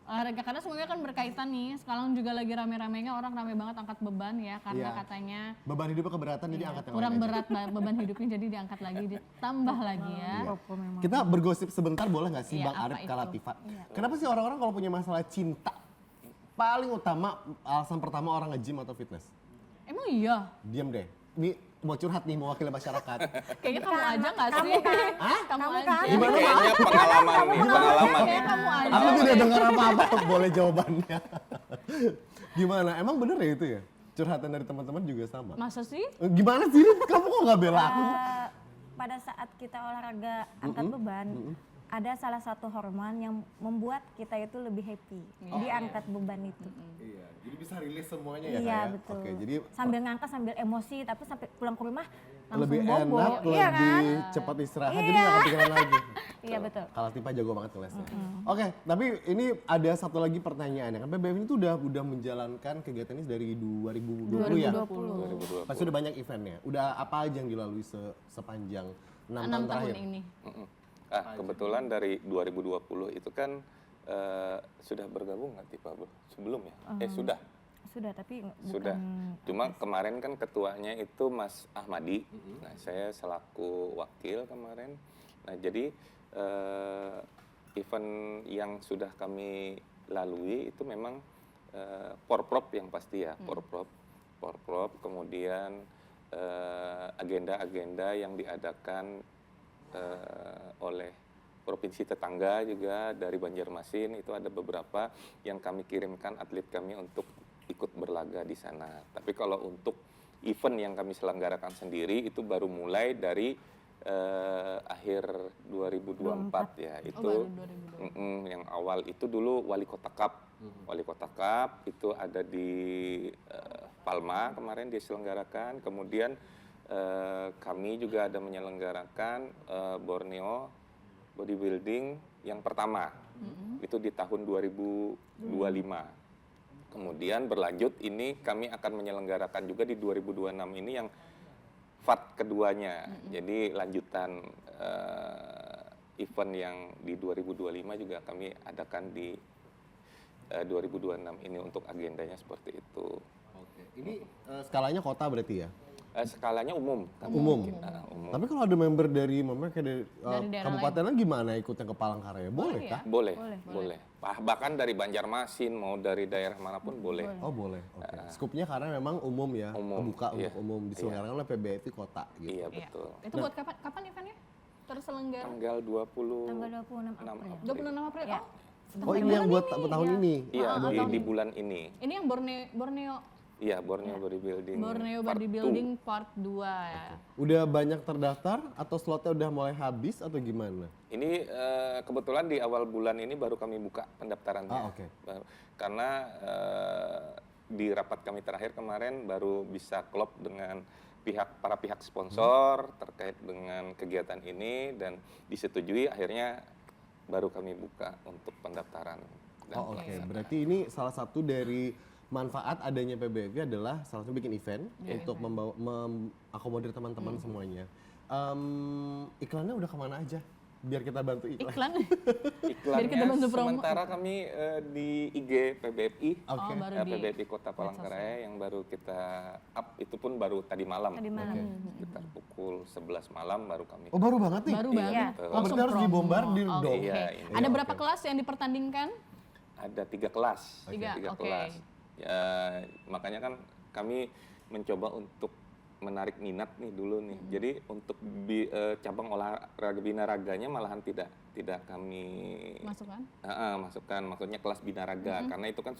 olahraga karena semuanya kan berkaitan nih. Sekarang juga lagi rame-ramenya orang rame banget angkat beban ya karena
Iya.
katanya
Beban hidupnya keberatan jadi angkat yang
kurang
lain aja.
berat beban hidupnya jadi diangkat lagi ditambah lagi ya.
Kita bergosip sebentar boleh nggak sih
Iya,
Bang
apa
Arif
itu?
Kalatifah? Kenapa sih orang-orang kalau punya masalah cinta paling utama alasan pertama orang nge-gym atau fitness?
Emang iya?
Diam deh. Ini mau curhat nih mewakili masyarakat.
Kayaknya kamu aja nggak sih?
Kamu kan?
Kamu
Kamu
aja.
kan?
Gimana?
Kayaknya pengalaman nih, pengalaman pengalaman.
Kayak kamu aja.
Aku tidak dengar apa-apa. Boleh jawabannya. Gimana? Emang bener ya itu ya? Curhatan dari teman-teman juga sama.
Masa sih?
Gimana sih? Rin? Kamu kok nggak bela aku?
Pada saat kita olahraga angkat beban, ada salah satu hormon yang membuat kita itu lebih happy di angkat beban itu.
Iya, jadi bisa rilis semuanya ya,
Iya,
Kak, ya?
betul.
Oke, jadi
Sambil ngangkat sambil emosi, tapi sampai pulang ke rumah langsung
lebih
bobo.
enak,
Iya
lebih
kan?
cepat istirahat, jadi nggak kepikiran lagi.
Iya betul.
Kalau Tipa jago banget ngelesnya. Oke, tapi ini ada satu lagi pertanyaan ya. Kan PBM ini tuh udah menjalankan kegiatan ini dari 2020 ya?
2020.
Pasti udah banyak eventnya. Udah apa aja yang dilalui sepanjang 6 tahun
6 tahun
terakhir?
ini.
Kebetulan dari 2020 itu kan sudah bergabung nggak Tipa, Bu? Sebelum ya? Sudah.
Sudah, tapi bukan
Sudah. Cuma kemarin kan ketuanya itu Mas Ahmadi. Nah, saya selaku wakil kemarin. Nah, jadi event yang sudah kami lalui itu memang porprov yang pasti ya, porprov, kemudian agenda-agenda yang diadakan oleh provinsi tetangga juga dari Banjarmasin, itu ada beberapa yang kami kirimkan atlet kami untuk ikut berlaga di sana. Tapi kalau untuk event yang kami selenggarakan sendiri itu baru mulai dari akhir 2024 ya. Itu
baru 2024.
yang awal itu dulu Wali Kota Cup. Wali Kota Cup itu ada di Palma kemarin diselenggarakan. Kemudian kami juga ada menyelenggarakan Borneo bodybuilding yang pertama. Itu di tahun 2025. Kemudian berlanjut ini kami akan menyelenggarakan juga di 2026 ini yang FAT keduanya. Jadi lanjutan event yang di 2025 juga kami adakan di 2026 ini untuk agendanya seperti itu.
Oke. Ini skalanya kota berarti ya?
Skalanya umum.
Umum.
Umum.
Tapi kalau ada member dari kayak dari,
Dari daerah
kabupaten gimana ikutnya ke Palangkaraya? Boleh
ya?
kah?
Boleh. Bahkan dari Banjarmasin mau dari daerah manapun boleh.
Oh boleh. Oke. Skupnya karena memang umum ya,
Umum,
terbuka
iya.
untuk umum diselenggarakan oleh PBFI kota gitu.
Iya
Iya.
betul.
Itu buat kapan eventnya? Terselenggara?
Tanggal 20
tanggal 26 April.
26 April.
Ya.
Oh,
Oh ini yang buat tahun ini.
Iya, di bulan ini.
ini yang Borneo
Iya, Borneo Bodybuilding.
Borneo
Part
Bodybuilding Part 2 ya.
Udah banyak terdaftar atau slotnya udah mulai habis atau gimana?
Ini kebetulan di awal bulan ini baru kami buka pendaftarannya.
Ah, oke.
Karena di rapat kami terakhir kemarin baru bisa klop dengan para pihak sponsor terkait dengan kegiatan ini dan disetujui, akhirnya baru kami buka untuk pendaftaran. dan
Oh oke,
pelaksanaan.
berarti ini salah satu dari manfaat adanya PBFI adalah salah satu bikin event untuk akomodir teman-teman semuanya. Iklannya udah kemana aja? Biar kita bantu iklan.
Iklannya
Biar kita bantu promo.
sementara kami di IG PBFI.
Oke.
Oh, baru di
PBFI Kota Palangkaraya yang baru kita up, itu pun baru tadi malam.
Tadi malam.
Sekitar pukul 11 malam baru kami.
Oh baru banget nih?
baru
Iya,
banget.
betul.
Oh, berarti harus dibombardir
Oke.
dong.
Iya,
Ada berapa kelas yang dipertandingkan?
Ada 3 kelas.
Tiga,
Tiga
oke.
kelas. Ya, makanya kan kami mencoba untuk menarik minat nih dulu nih. Jadi untuk cabang olahraga binaraganya malahan tidak kami
Masukkan?
masukkan, maksudnya kelas binaraga karena itu kan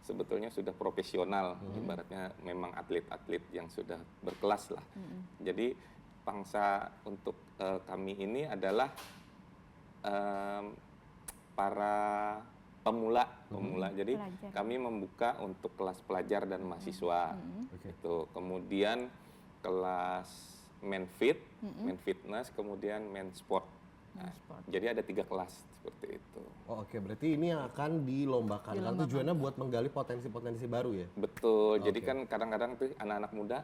sebetulnya sudah profesional, ibaratnya memang atlet-atlet yang sudah berkelas lah. Jadi pangsa untuk kami ini adalah para pemula. Jadi
Pelajar.
kami membuka untuk kelas pelajar dan mahasiswa.
Oke.
Itu. Kemudian kelas men fit, men fitness, kemudian men sport. Nah, jadi ada 3 kelas seperti itu.
Oh oke, berarti ini yang akan dilombakan. Kan tujuannya buat menggali potensi-potensi baru ya?
Betul. Jadi kan kadang-kadang tuh anak-anak muda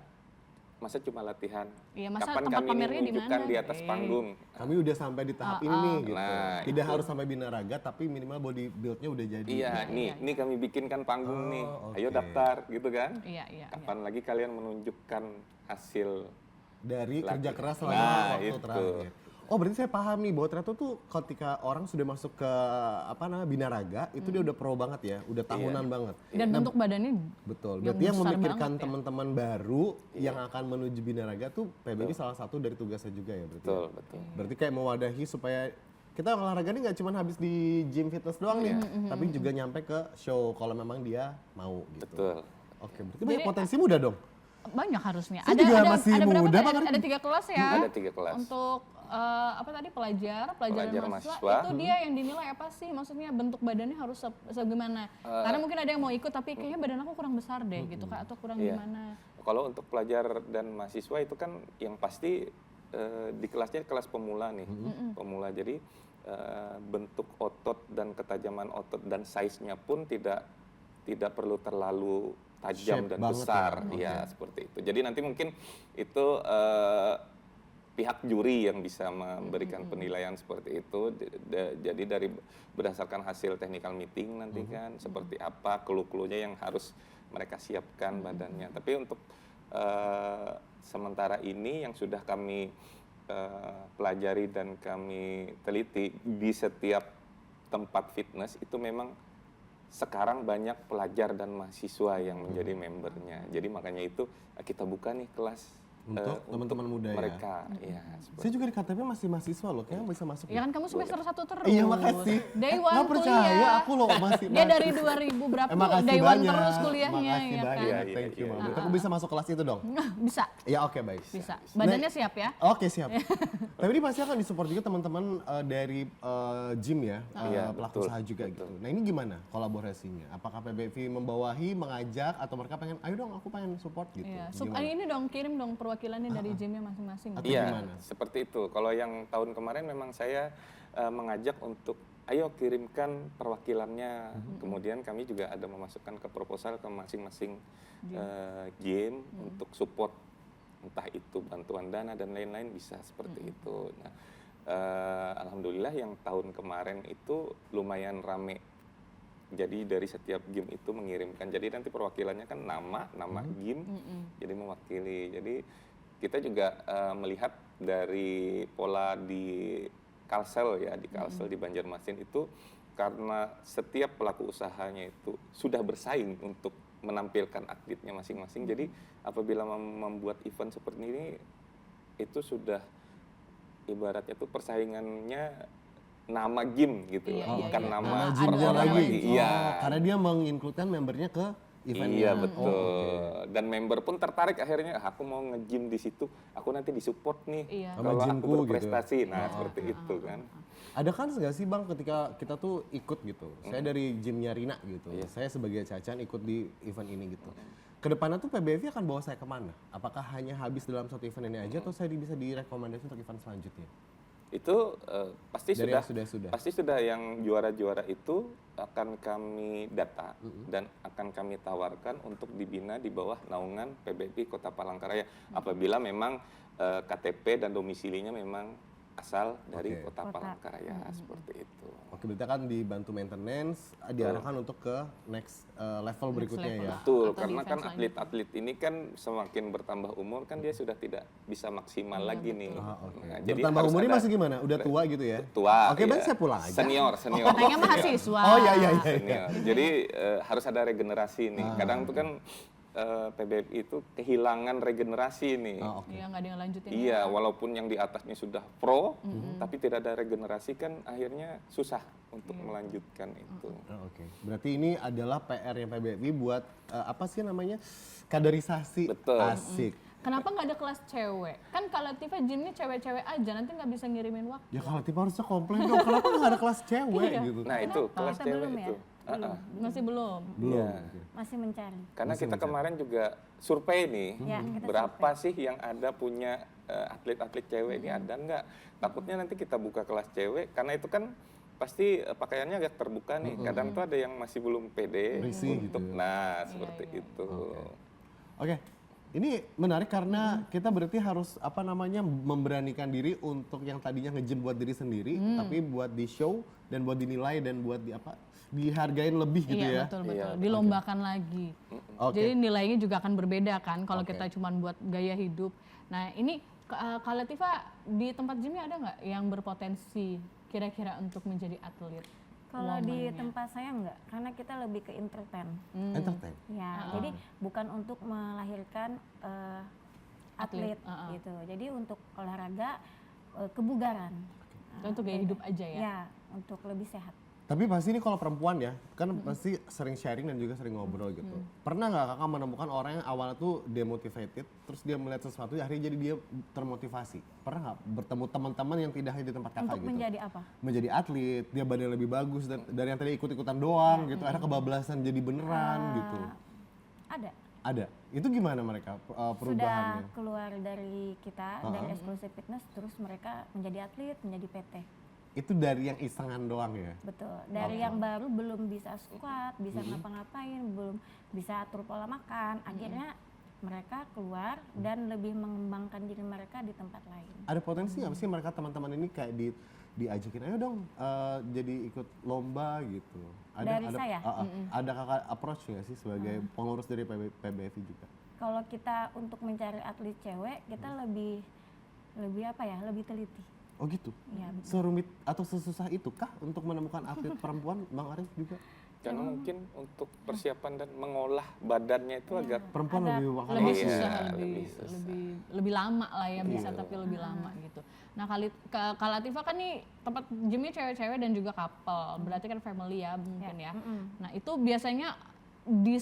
masa cuma latihan.
Iya, masa
Kapan
tempat
kami ini
pamernya di
menunjukkan
mana?
di atas panggung.
Kami udah sampai di tahap ini nih gitu.
Nah,
Tidak harus sampai binaraga tapi minimal body build-nya udah jadi.
Iya, nih kami bikinkan panggung nih.
oke.
Ayo daftar gitu kan.
Iya.
Kapan lagi kalian menunjukkan hasil
Dari kerja keras selama
Nah,
waktu
itu.
terakhir. Oh berarti saya paham nih bahwa ternyata tuh ketika orang sudah masuk ke binaraga itu dia udah pro banget ya, udah tahunan banget.
Dan bentuk badannya
Betul.
yang
Berarti yang
besar
memikirkan
banget ya.
teman-teman baru yang akan menuju binaraga tuh PBB salah satu dari tugasnya juga ya berarti. ya?
betul.
Berarti kayak mewadahi supaya kita olahraga ini nggak cuma habis di gym fitness doang nih, tapi juga nyampe ke show kalau memang dia mau gitu.
Betul.
Oke, berarti banyak potensi muda dong.
Banyak harusnya.
Saya juga masih
berapa
muda,
tadi?
Pak.
Ada 3 kelas ya.
Ada 3 kelas.
Untuk apa tadi pelajar
Pelajar
mahasiswa,
mahasiswa.
itu dia yang dinilai apa sih? Maksudnya bentuk badannya harus segimana? Karena mungkin ada yang mau ikut tapi kayaknya badan aku kurang besar deh gitu Kak, atau kurang
Iya.
gimana?
Kalau untuk pelajar dan mahasiswa itu kan yang pasti di kelasnya kelas pemula nih, pemula. Jadi bentuk otot dan ketajaman otot dan size-nya pun tidak perlu terlalu tajam
Shape
dan
banget
besar,
ya.
ya seperti itu. Jadi nanti mungkin itu pihak juri yang bisa memberikan penilaian seperti itu. Jadi dari berdasarkan hasil technical meeting nanti kan seperti apa clue-cluenya yang harus mereka siapkan badannya. Tapi untuk sementara ini yang sudah kami pelajari dan kami teliti di setiap tempat fitness itu memang sekarang banyak pelajar dan mahasiswa yang menjadi membernya. Jadi makanya itu kita buka nih kelas
Untuk teman-teman muda ya?
mereka. Ya, seperti
Saya juga di KTP masih mahasiswa loh, kayaknya bisa masuk.
Ya kan kamu semester 1 terus.
Iya, makasih.
Day
Nggak
one
percaya
kuliah.
aku loh masih.
Dia dari 2000 berapa
Makasih
day one
banyak.
terus kuliahnya
Makasih
ya kan.
banyak.
Iya,
Thank you,
iya,
Mama.
iya.
Aku bisa masuk kelas itu dong?
Bisa,
Ya oke, baik.
bisa. Badannya siap ya.
Oke, siap. Tapi ini pasti akan disupport juga teman-teman dari gym ya,
Iya,
pelaku
betul,
usaha juga
betul.
gitu. Nah ini gimana kolaborasinya? Apakah PBV membawahi, mengajak, atau mereka pengen, ayo dong aku pengen support gitu?
Iya.
Gimana?
Ini dong kirim dong perwakilannya dari gymnya masing-masing.
Atau
Iya,
gimana?
seperti itu. Kalau yang tahun kemarin memang saya mengajak untuk ayo kirimkan perwakilannya. Kemudian kami juga ada memasukkan ke proposal ke masing-masing gym untuk support entah itu bantuan dana dan lain-lain bisa seperti itu. Nah, alhamdulillah yang tahun kemarin itu lumayan rame. Jadi dari setiap game itu mengirimkan. Jadi nanti perwakilannya kan nama game, jadi mewakili. Jadi kita juga melihat dari pola di Kalsel ya, di Kalsel di Banjarmasin itu karena setiap pelaku usahanya itu sudah bersaing untuk menampilkan atletnya masing-masing. Jadi apabila membuat event seperti ini itu sudah ibaratnya tuh persaingannya nama game gitu,
Iya,
bukan
iya.
nama
Nama
Ada
gymnya
orang
lagi?
lagi.
Iya.
Oh, karena dia menginkludkan membernya ke eventnya.
Iya betul.
oke.
Dan member pun tertarik akhirnya, aku mau nge-gym di situ, aku nanti disupport nih
Iya.
Sama
kalau aku
gymku gitu.
berprestasi. Nah seperti itu kan.
Ada kan nggak sih Bang ketika kita tuh ikut gitu, saya dari gymnya Rina gitu,
Iya.
saya sebagai Cacan ikut di event ini gitu. Kedepannya tuh PBV akan bawa saya kemana? Apakah hanya habis dalam satu event ini aja atau saya bisa direkomendasi untuk event selanjutnya?
Itu pasti
Dari
sudah,
yang sudah.
pasti sudah yang juara-juara itu akan kami data dan akan kami tawarkan untuk dibina di bawah naungan PBB Kota Palangkaraya apabila memang KTP dan domisilinya memang asal dari
Oke.
Kota
Kota.
Palangkaraya seperti itu.
Oke, berarti kan dibantu maintenance, diarahkan untuk ke next level berikutnya
level.
ya.
Betul,
Atau
karena
di
kan
event
atlet-atlet ini kan semakin bertambah umur kan dia sudah tidak bisa maksimal lagi nih.
Ah, oke.
Nah,
Bertambah
harus
umur ini
ada
masih gimana? Udah tua gitu ya?
tua.
Oke,
iya.
baik saya pulang aja.
Senior.
Katanya mahasiswa.
Oh iya iya iya.
Senior. Jadi harus ada regenerasi nih.
Ah.
Kadang tuh kan PBB itu kehilangan regenerasi nih.
Oh, oke.
Iya, nggak ada yang lanjutin.
Iya, walaupun yang di atasnya sudah pro, tapi tidak ada regenerasi kan akhirnya susah untuk melanjutkan itu.
Oh, oke. Berarti ini adalah PR yang PBV buat apa sih namanya? Kaderisasi.
Betul.
Asik.
Kenapa nggak ada kelas cewek? Kan kalau Tifa gymnya cewek-cewek aja, nanti nggak bisa ngirimin waktu.
Ya kalau tipe harusnya komplain dong, kenapa nggak ada kelas cewek
Iya.
gitu?
Nah, itu
Kenapa?
kelas
Kita
cewek
belum ya?
itu.
Masih belum.
Belum.
Iya.
Masih mencari.
Karena
Masih
kita
mencari.
kemarin juga survei nih,
Ya, kita
berapa sih yang ada punya atlet-atlet cewek ini ada nggak? Takutnya nanti kita buka kelas cewek, karena itu kan pasti pakaiannya agak terbuka nih. Kadang tuh ada yang masih belum pede
Risih
untuk,
gitu ya.
nah seperti itu.
Oke, ini menarik karena kita berarti harus apa namanya memberanikan diri untuk yang tadinya nge-gym buat diri sendiri, tapi buat di show dan buat dinilai dan buat di apa dihargain lebih gitu
Iya,
ya.
betul
Iya,
betul. Dilombakan lagi.
Oke.
Jadi nilainya juga akan berbeda kan kalau
Oke.
kita cuma buat gaya hidup. Nah, ini kalau Tifa di tempat gymnya ada nggak yang berpotensi kira-kira untuk menjadi atlet?
Kalau di
woman-nya?
tempat saya enggak, karena kita lebih ke entertain.
Entertain.
Ya, jadi bukan untuk melahirkan atlet
Atlet,
gitu. Jadi untuk olahraga kebugaran.
Untuk gaya hidup aja ya.
Ya, untuk lebih sehat.
Tapi pasti ini kalau perempuan ya, kan pasti sering sharing dan juga sering ngobrol gitu. Pernah nggak kakak menemukan orang yang awalnya tuh demotivated, terus dia melihat sesuatu, akhirnya jadi dia termotivasi? Pernah nggak bertemu teman-teman yang tidak hanya di tempat kakak
Untuk
gitu?
menjadi apa?
Menjadi atlet, dia badan lebih bagus dari yang tadi ikut-ikutan doang gitu, akhirnya kebablasan jadi beneran gitu.
Ada.
Ada. Itu gimana mereka
Sudah
perubahannya?
keluar dari kita, dari Exclusive Fitness, terus mereka menjadi atlet, menjadi PT.
Itu dari yang isengan doang ya?
Betul. Dari yang baru belum bisa squat, bisa ngapa-ngapain, belum bisa atur pola makan, akhirnya mereka keluar dan lebih mengembangkan diri mereka di tempat lain.
Ada potensi nggak sih mereka teman-teman ini kayak diajakin, ayo dong jadi ikut lomba gitu?
Dari saya?
Ada kakak approach nggak sih sebagai pengurus dari PBFI juga?
Kalau kita untuk mencari atlet cewek, kita lebih apa ya? Lebih teliti.
Oh gitu?
Iya, betul.
Serumit atau sesusah itu kah untuk menemukan atlet perempuan, Bang Arif juga?
Karena mungkin untuk persiapan dan mengolah badannya itu agak
Perempuan
Agak
lebih mahal.
Lebih
Iya,
susah,
lebih susah.
lebih lama lah ya bisa, tapi lebih lama gitu. Nah, Kak Latifah kan nih tempat gymnya cewek-cewek dan juga couple, berarti kan family ya mungkin ya. Nah, itu biasanya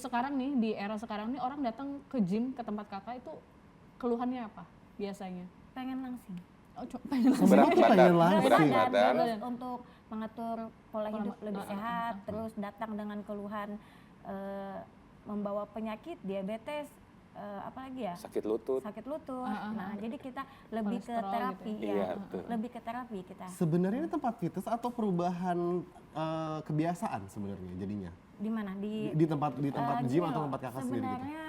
sekarang nih, di era sekarang nih orang datang ke gym ke tempat kakak itu keluhannya apa biasanya?
Pengen langsing.
Oh, pengen langsung.
berat
Aku pengen
badan,
langsing.
berat
Berat
badan.
terus untuk mengatur pola hidup lebih sehat, terus datang dengan keluhan membawa penyakit, diabetes, apalagi ya?
Sakit lutut.
Sakit lutut. Nah, jadi kita lebih ke
Kolesterol
terapi
gitu ya?
ya.
Iya, betul.
Lebih ke terapi kita.
Sebenarnya ini tempat fitness atau perubahan kebiasaan sebenarnya jadinya?
Di mana?
Di tempat gym
Gini
atau
loh,
tempat kakak sendiri gitu?
sebenarnya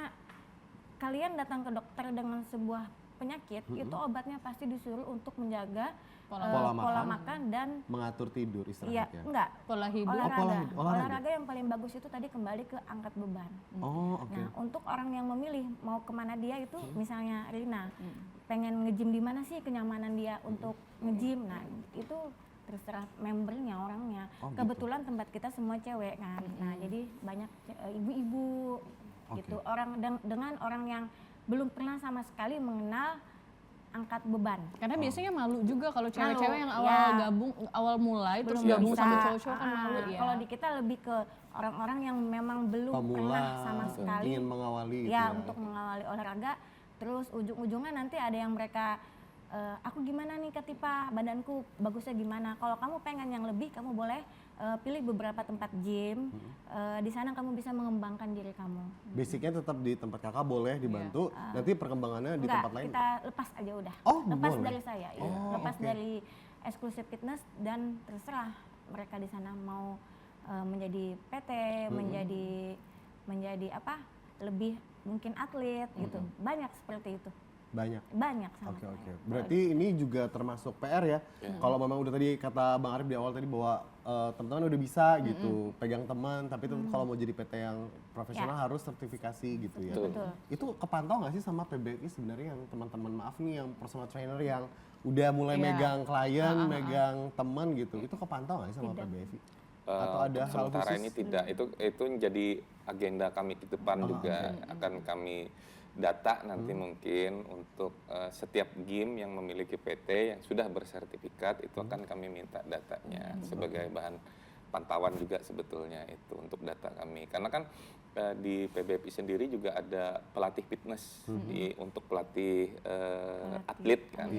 kalian datang ke dokter dengan sebuah penyakit, itu obatnya pasti disuruh untuk menjaga
Pola
pola
makan.
makan dan
Mengatur tidur
iya,
istirahatnya?
enggak.
Pola hidup.
Olahraga.
olahraga.
Olahraga yang paling bagus itu tadi kembali ke angkat beban.
Oh oke.
Nah, untuk orang yang memilih mau kemana dia itu, misalnya Rina, pengen nge-gym di mana sih kenyamanan dia untuk nge-gym. Nah, itu terserah membernya, orangnya.
Oh, gitu.
Kebetulan tempat kita semua cewek kan. Nah, jadi banyak ibu-ibu gitu. Orang dengan orang yang belum pernah sama sekali mengenal angkat beban.
Karena biasanya malu juga kalau cewek-cewek yang awal mulai terus
Belum
gabung
bisa.
sama cowok-cowok kan malu ya.
Kalau di kita lebih ke orang-orang yang memang belum
Pemula,
pernah sama sekali
ingin mengawali gitu
ya untuk mengawali olahraga, terus ujung-ujungnya nanti ada yang mereka aku gimana nih Katipa, badanku bagusnya gimana. Kalau kamu pengen yang lebih, kamu boleh pilih beberapa tempat gym. Di sana kamu bisa mengembangkan diri kamu.
Basicnya tetap di tempat kakak boleh dibantu, nanti perkembangannya di
Enggak,
tempat lain.
kita lepas aja udah.
Oh,
lepas
boleh.
dari saya, iya.
Oh,
Lepas
oke.
dari Exclusive Fitness dan terserah mereka di sana mau menjadi PT, menjadi apa? Lebih mungkin atlet gitu. Banyak seperti itu.
Banyak.
Banyak sangat.
Oke. Berarti ini juga termasuk PR ya. Kalau memang udah tadi kata Bang Arif di awal tadi bahwa teman-teman udah bisa gitu pegang teman, tapi tetap kalau mau jadi PT yang profesional harus sertifikasi gitu ya.
Betul.
Itu kepantau nggak sih sama PBFI sebenarnya yang teman-teman maaf nih yang personal trainer yang udah mulai megang klien, megang teman gitu. Itu kepantau nggak sih sama PBFI? Atau ada hal
sementara
khusus?
ini tidak, itu menjadi agenda kami ke depan juga akan kami data nanti mungkin untuk setiap gym yang memiliki PT yang sudah bersertifikat itu akan kami minta datanya sebagai bahan pantauan juga sebetulnya itu untuk data kami, karena kan di PBFI sendiri juga ada pelatih fitness untuk pelatih atlet kan.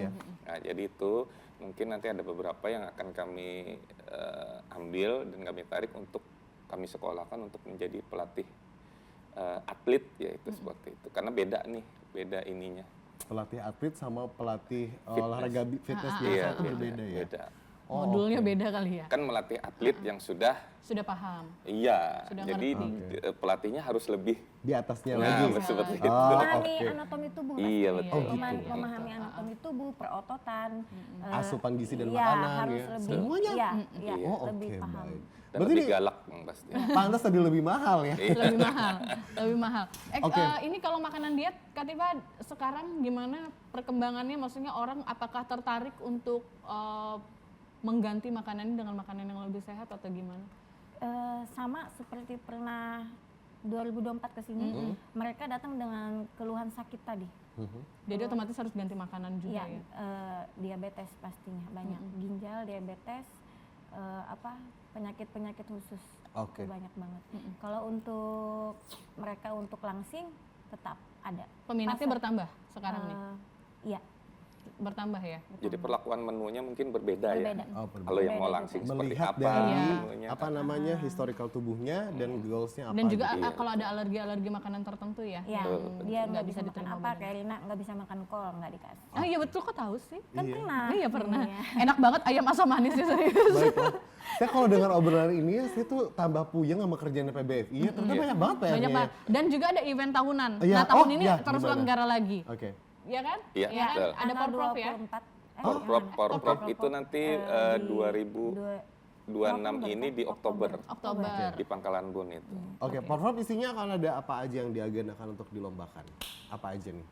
Nah, jadi itu mungkin nanti ada beberapa yang akan kami ambil dan kami tarik untuk kami sekolahkan untuk menjadi pelatih atlet ya itu seperti itu, karena beda ininya.
Pelatih atlet sama pelatih
Fitness.
olahraga fitness biasa
Iya,
itu berbeda ya.
beda.
Modulnya beda kali ya.
Kan melatih atlet yang sudah
Paham.
iya,
Sudah
jadi pelatihnya harus lebih
Di atasnya
nah,
lagi.
seperti itu.
Memahami anatomi tubuh.
Iya,
pasti.
betul.
Memahami anatomi tubuh, perototan,
Asupan gizi dan
iya,
makanan
harus
ya.
lebih,
Semuanya.
Iya,
Oh,
lebih
oke,
paham.
baik.
Dan
Berarti
lebih
ini
galak Bang pasti.
pantas tadi lebih mahal ya.
Lebih mahal, lebih mahal.
Oke.
Ini kalau makanan diet, Katifa sekarang gimana perkembangannya? Maksudnya orang apakah tertarik untuk mengganti makanan ini dengan makanan yang lebih sehat atau gimana?
Sama seperti pernah 2024 ke sini, mereka datang dengan keluhan sakit tadi.
Jadi otomatis harus ganti makanan juga
Iya,
ya.
diabetes pastinya banyak, ginjal, diabetes, penyakit-penyakit khusus
Oke.
itu banyak banget. Kalau untuk mereka untuk langsing tetap ada.
Peminatnya
Pasar.
bertambah sekarang nih.
Iya,
Bertambah ya.
Jadi perlakuan menunya mungkin berbeda,
berbeda.
ya.
Oh, berbeda.
Kalau yang mau
Berbeda
langsing
juga.
seperti
Melihat
apa
dari
menunya.
apa namanya historical tubuhnya dan goalsnya apa.
Dan juga
gitu.
kalau ada alergi makanan tertentu ya.
Ya,
Betul.
dia
Nggak
nggak
bisa
bisa makan
diterima
apa,
badannya.
kayak Rina nggak bisa makan kol, nggak dikasih.
Ah iya betul, kok tahu sih?
Kan
Iya.
pernah.
Iya pernah.
Iya.
Enak banget ayam asam manisnya serius.
Baiklah. Saya kalau dengar obrolan ini ya, saya tuh tambah puyeng sama kerjaan PBFI. Ya, ternyata banyak banget PR-nya.
Banyak banget. Dan juga ada event tahunan.
Iya.
Nah tahun
Oh,
ini
iya,
terselenggara lagi.
Oke.
Iya kan?
Iya,
Iya kan?
betul.
Ada Porprov ya.
Porprov itu nanti 2026 ini di Oktober
Oktober.
di Pangkalan Bun itu.
Oke, Porprov isinya akan ada apa aja yang diagendakan untuk dilombakan? Apa aja nih?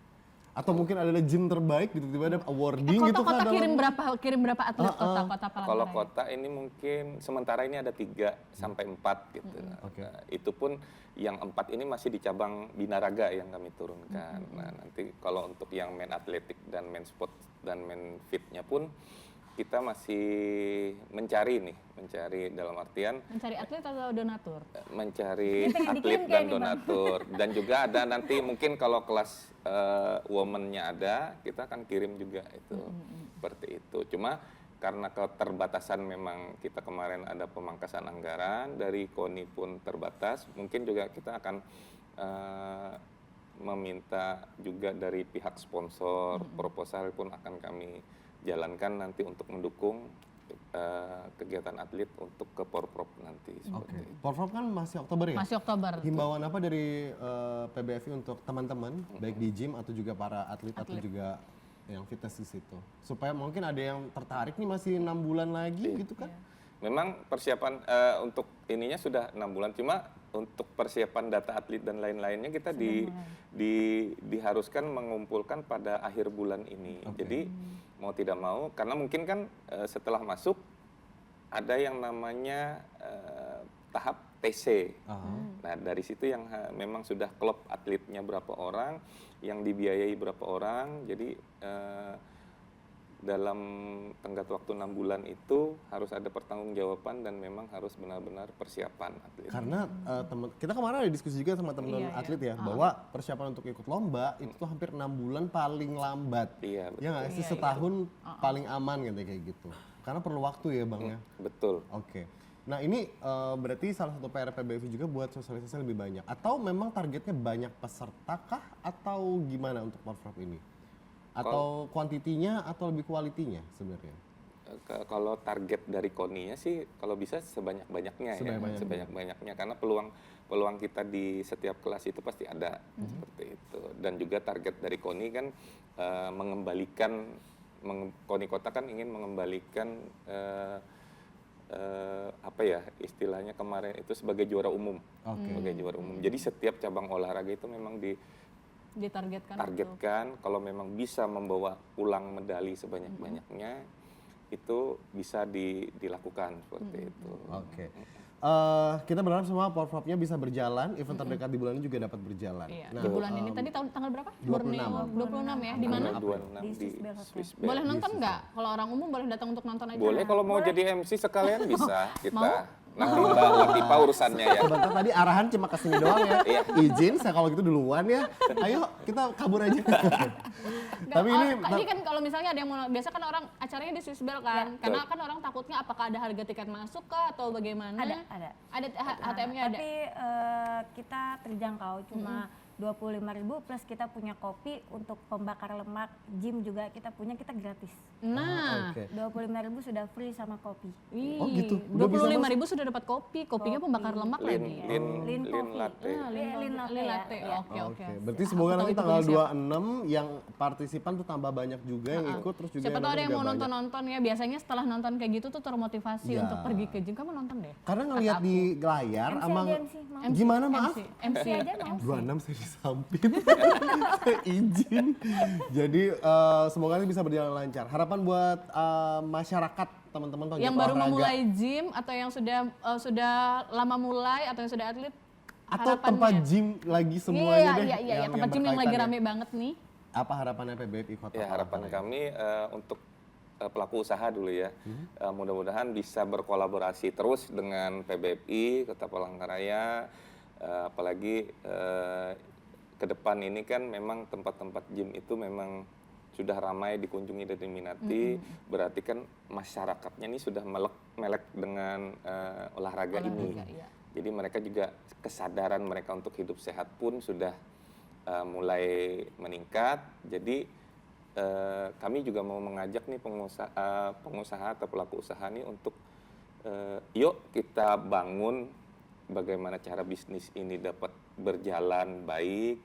Atau mungkin ada gym terbaik gitu, tiba-tiba ada awarding gitu kan?
Kota-kota kirim berapa atlet kota-kota
Kalau
Palangkaraya?
kota ini mungkin sementara ini ada 3 sampai 4 gitu.
Oke.
Nah, itu pun yang 4 ini masih di cabang binaraga yang kami turunkan. Nah, nanti kalau untuk yang main atletik dan main sport dan main fitnya pun kita masih mencari dalam artian
Mencari atlet atau donatur?
mencari
Ini pengen
atlet
dikirim
dan
kayak nih, Bang.
donatur. Dan juga ada nanti mungkin kalau kelas woman-nya ada, kita akan kirim juga itu seperti itu. Cuma karena keterbatasan memang kita kemarin ada pemangkasan anggaran dari KONI pun terbatas, mungkin juga kita akan meminta juga dari pihak sponsor, proposal pun akan kami jalankan nanti untuk mendukung kegiatan atlet untuk ke Porprov nanti.
Oke. Porprov kan masih Oktober ya?
Masih Oktober.
Himbauan apa dari PBFI untuk teman-teman, baik di gym atau juga para atlet atau juga yang fitness di situ? Supaya mungkin ada yang tertarik nih masih 6 bulan lagi gitu kan?
Memang persiapan untuk ininya sudah 6 bulan, cuma untuk persiapan data atlet dan lain-lainnya kita diharuskan mengumpulkan pada akhir bulan ini. Jadi mau tidak mau, karena mungkin kan setelah masuk ada yang namanya tahap TC. Nah dari situ yang memang sudah klub atletnya berapa orang, yang dibiayai berapa orang, jadi dalam tenggat waktu 6 bulan itu harus ada pertanggungjawaban dan memang harus benar-benar persiapan atlet.
Karena kita kemarin ada diskusi juga sama teman-teman atlet ya, bahwa persiapan untuk ikut lomba itu tuh hampir 6 bulan paling lambat.
Iya, betul.
Ya nggak sih, setahun paling aman gitu kayak gitu. Karena perlu waktu ya Bang ya.
Betul.
Oke. Nah ini berarti salah satu PR PBFI juga buat sosialisasi lebih banyak. Atau memang targetnya banyak peserta kah? Atau gimana untuk Porprov ini? Atau kuantitinya atau lebih kualitinya sebenarnya?
Kalau target dari KONI-nya sih kalau bisa sebanyak-banyaknya ya. Sebanyak-banyaknya karena peluang kita di setiap kelas itu pasti ada seperti itu. Dan juga target dari KONI kan mengembalikan KONI Kota kan ingin mengembalikan apa ya istilahnya kemarin itu sebagai juara umum. Sebagai juara umum. Jadi setiap cabang olahraga itu memang ditargetkan kalau memang bisa membawa pulang medali sebanyak-banyaknya itu bisa dilakukan seperti itu.
Oke. Kita berharap semua Porprovnya bisa berjalan, event terdekat di bulan ini juga dapat berjalan.
Iya.
Nah,
Di bulan ini tadi tanggal berapa?
26.
26 ya. Di mana?
Tanggal 26
Di
di
Swiss Bell Hotel.
Swiss Bell.
Boleh nonton nggak? Kalau orang umum boleh datang untuk nonton aja.
Boleh kalau mau jadi MC sekalian bisa kita. Nanti Mbak Latifa urusannya ya.
sebentar tadi arahan cuma ke sini doang ya. Izin saya kalau gitu duluan ya. Ayo kita kabur aja. Tapi
Tadi kan kalau misalnya ada yang mau, biasa kan orang acaranya di Swiss Bell kan, karena kan orang takutnya apakah ada harga tiket masuk kah atau bagaimana?
Ada.
Ada HTM-nya ada.
Tapi kita terjangkau cuma 25.000 plus kita punya kopi untuk pembakar lemak, gym juga kita punya, kita gratis.
Nah,
Oke.
25.000 sudah free sama kopi.
Oh, gitu. Udah bisa
25.000 sudah dapat kopi, kopinya pembakar lemak lagi.
Lin
coffee.
latte.
Lin latte ya.
Oke.
Berarti semoga nanti tanggal 26 yang partisipan tuh tambah banyak juga yang ikut terus juga
Siapa tahu ada yang mau
banyak.
nonton-nonton ya, biasanya setelah nonton kayak gitu tuh termotivasi
Iya.
untuk pergi ke gym. Kamu nonton deh.
Karena ngelihat di layar
MC
emang
aja, MC. Mau.
gimana maaf?
MC
aja mau.
26 saya disampit. Saya izin. Jadi semoga nanti bisa berjalan lancar. Harapan buat masyarakat teman-teman penggiat
Yang baru
olahraga.
memulai gym atau yang sudah lama mulai atau yang sudah atlet,
atau
harapannya.
tempat gym lagi semuanya deh.
Iya, tempat gym yang lagi
berkaitan ya.
rame banget nih.
Apa harapannya PBFI Kota
Ya, harapan
Palangkaraya?
kami untuk pelaku usaha dulu ya. Mudah-mudahan bisa berkolaborasi terus dengan PBFI Kota Palangkaraya, apalagi ke depan ini kan memang tempat-tempat gym itu memang sudah ramai dikunjungi dan diminati, berarti kan masyarakatnya ini sudah melek dengan olahraga ini.
iya.
Jadi mereka juga kesadaran mereka untuk hidup sehat pun sudah mulai meningkat. Jadi kami juga mau mengajak nih pengusaha atau pelaku usaha nih untuk yuk kita bangun bagaimana cara bisnis ini dapat berjalan baik,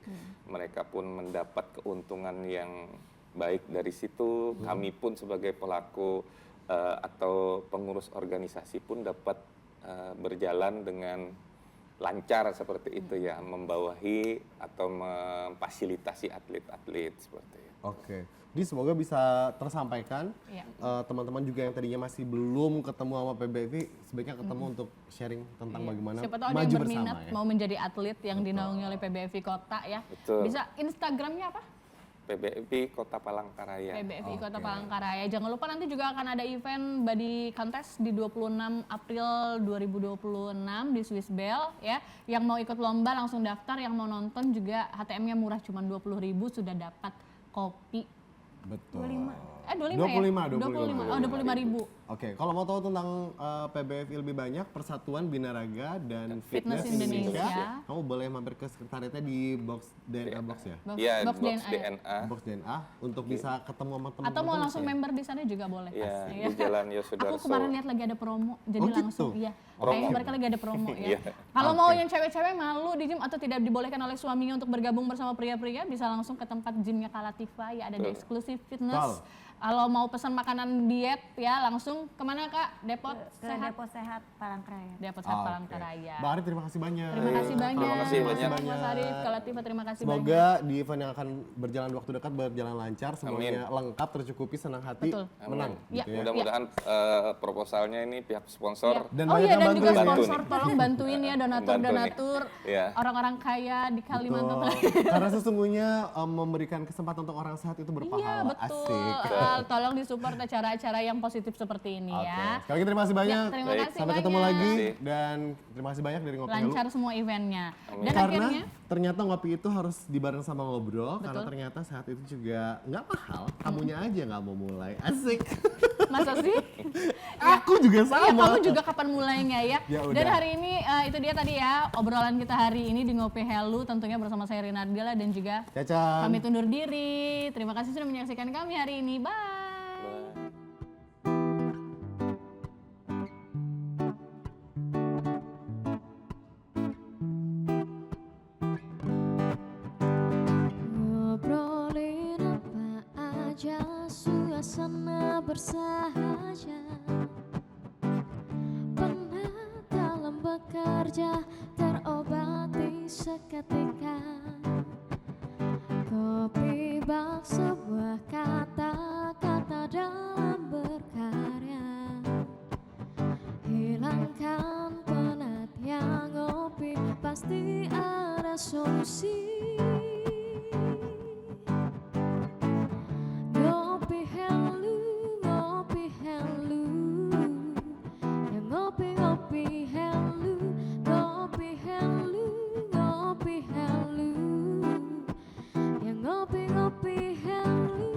mereka pun mendapat keuntungan yang baik dari situ. Kami pun sebagai pelaku atau pengurus organisasi pun dapat berjalan dengan lancar seperti itu ya, membawahi atau memfasilitasi atlet-atlet seperti itu.
Oke, jadi semoga bisa tersampaikan.
Iya.
Teman-teman juga yang tadinya masih belum ketemu sama PBFI, sebaiknya ketemu untuk sharing tentang bagaimana
Siapa tahu ada
maju
yang
bersama
berminat
ya.
mau menjadi atlet yang dinaungi oleh PBFI Kota ya.
Betul.
Bisa Instagramnya apa?
PBFI Kota Palangkaraya.
PBFI Kota Palangkaraya. Jangan lupa nanti juga akan ada event body contest di 26 April 2026 di Swiss Bell ya. Yang mau ikut lomba langsung daftar, yang mau nonton juga HTM-nya murah cuma 20.000 sudah dapat kopi.
Betul.
25
25,
ya?
25.
Oh, 25.000.
Oke, kalau mau tahu tentang PBFI lebih banyak, Persatuan Binaraga dan
Fitness
Fitness
Indonesia.
Indonesia, kamu boleh mampir ke sekretariatnya di box DNA box ya,
Iya,
Box
box
DNA.
DNA.
box DNA untuk bisa ketemu sama teman-teman.
Atau mau langsung member di sana juga boleh.
Iya,
Iya.
di Jalan Yosudarso.
Aku kemarin lihat lagi ada promo, jadi
Oh, gitu?
langsung iya.
Promo.
Kayaknya mereka lagi ada promo ya.
Iya.
Kalau mau yang cewek-cewek malu di gym atau tidak dibolehkan oleh suaminya untuk bergabung bersama pria-pria, bisa langsung ke tempat gymnya Kalatifa ya, ada di Exclusive Fitness. Kalau mau pesan makanan diet ya langsung kemana Kak? Depot
Ke
Sehat.
Depo Sehat Palangkaraya.
Depot Sehat
Oke.
Palangkaraya.
Mbak Arif, terima kasih banyak.
Terima kasih banyak.
Terima kasih banyak.
Mas Arif, Kalatifa terima kasih banyak.
Semoga di event yang akan berjalan waktu dekat berjalan lancar, semuanya lengkap, tercukupi, senang hati,
Betul.
menang.
Ya.
Gitu ya.
Mudah-mudahan proposalnya ini pihak sponsor
Dan
Oh
banyak
iya,
yang
dan
bantu
juga
ya.
sponsor tolong bantuin ya donatur-donatur
Iya.
orang-orang kaya di Kalimantan.
Betul. Karena sesungguhnya memberikan kesempatan untuk orang sehat itu
Iya
berpahala.
betul.
Asik.
Tolong disupport acara-acara yang positif seperti ini ya.
Sekali lagi terima kasih banyak.
Ya, terima
Baik.
kasih
Sampai ketemu
banyak.
lagi
Terima kasih.
dan terima kasih banyak dari Ngopi Helu.
Lancar semua eventnya. Dan
Karena
akhirnya
ternyata ngopi itu harus dibareng sama ngobrol, karena ternyata saat itu juga nggak mahal, kamunya aja nggak mau mulai. Asik.
masa sih?
Aku juga sama.
Iya, kamu juga kapan mulainya ya?
Ya udah.
Dan hari ini itu dia tadi ya obrolan kita hari ini di Ngopi Helu tentunya bersama saya Rina Ardila dan juga
Caca.
kami undur diri. Terima kasih sudah menyaksikan kami hari ini. Bye.
Ngobrolin apa aja, suasana bersahaja. Penat dalam bekerja, terobati seketika. Kopi bak sebuah kata-kata dalam berkarya. Hilangkan penat yang ngopi, pasti ada solusi. Ngopi Helu, ngopi Helu, yang ngopi Helu, ngopi Helu, ngopi Helu, yang ngopi Helu.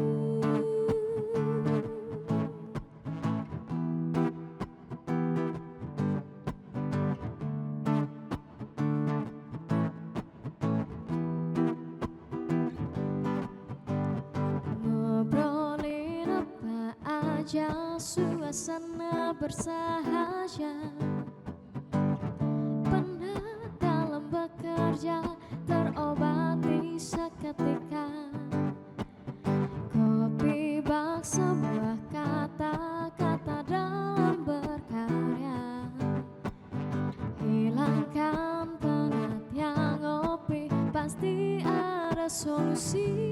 Ngobrolin apa aja, suasana bersahaja. Penat dalam bekerja, terobati seketika. Kopi bak sebuah kata-kata dalam berkarya. Hilangkan penat yang ngopi, pasti ada solusi.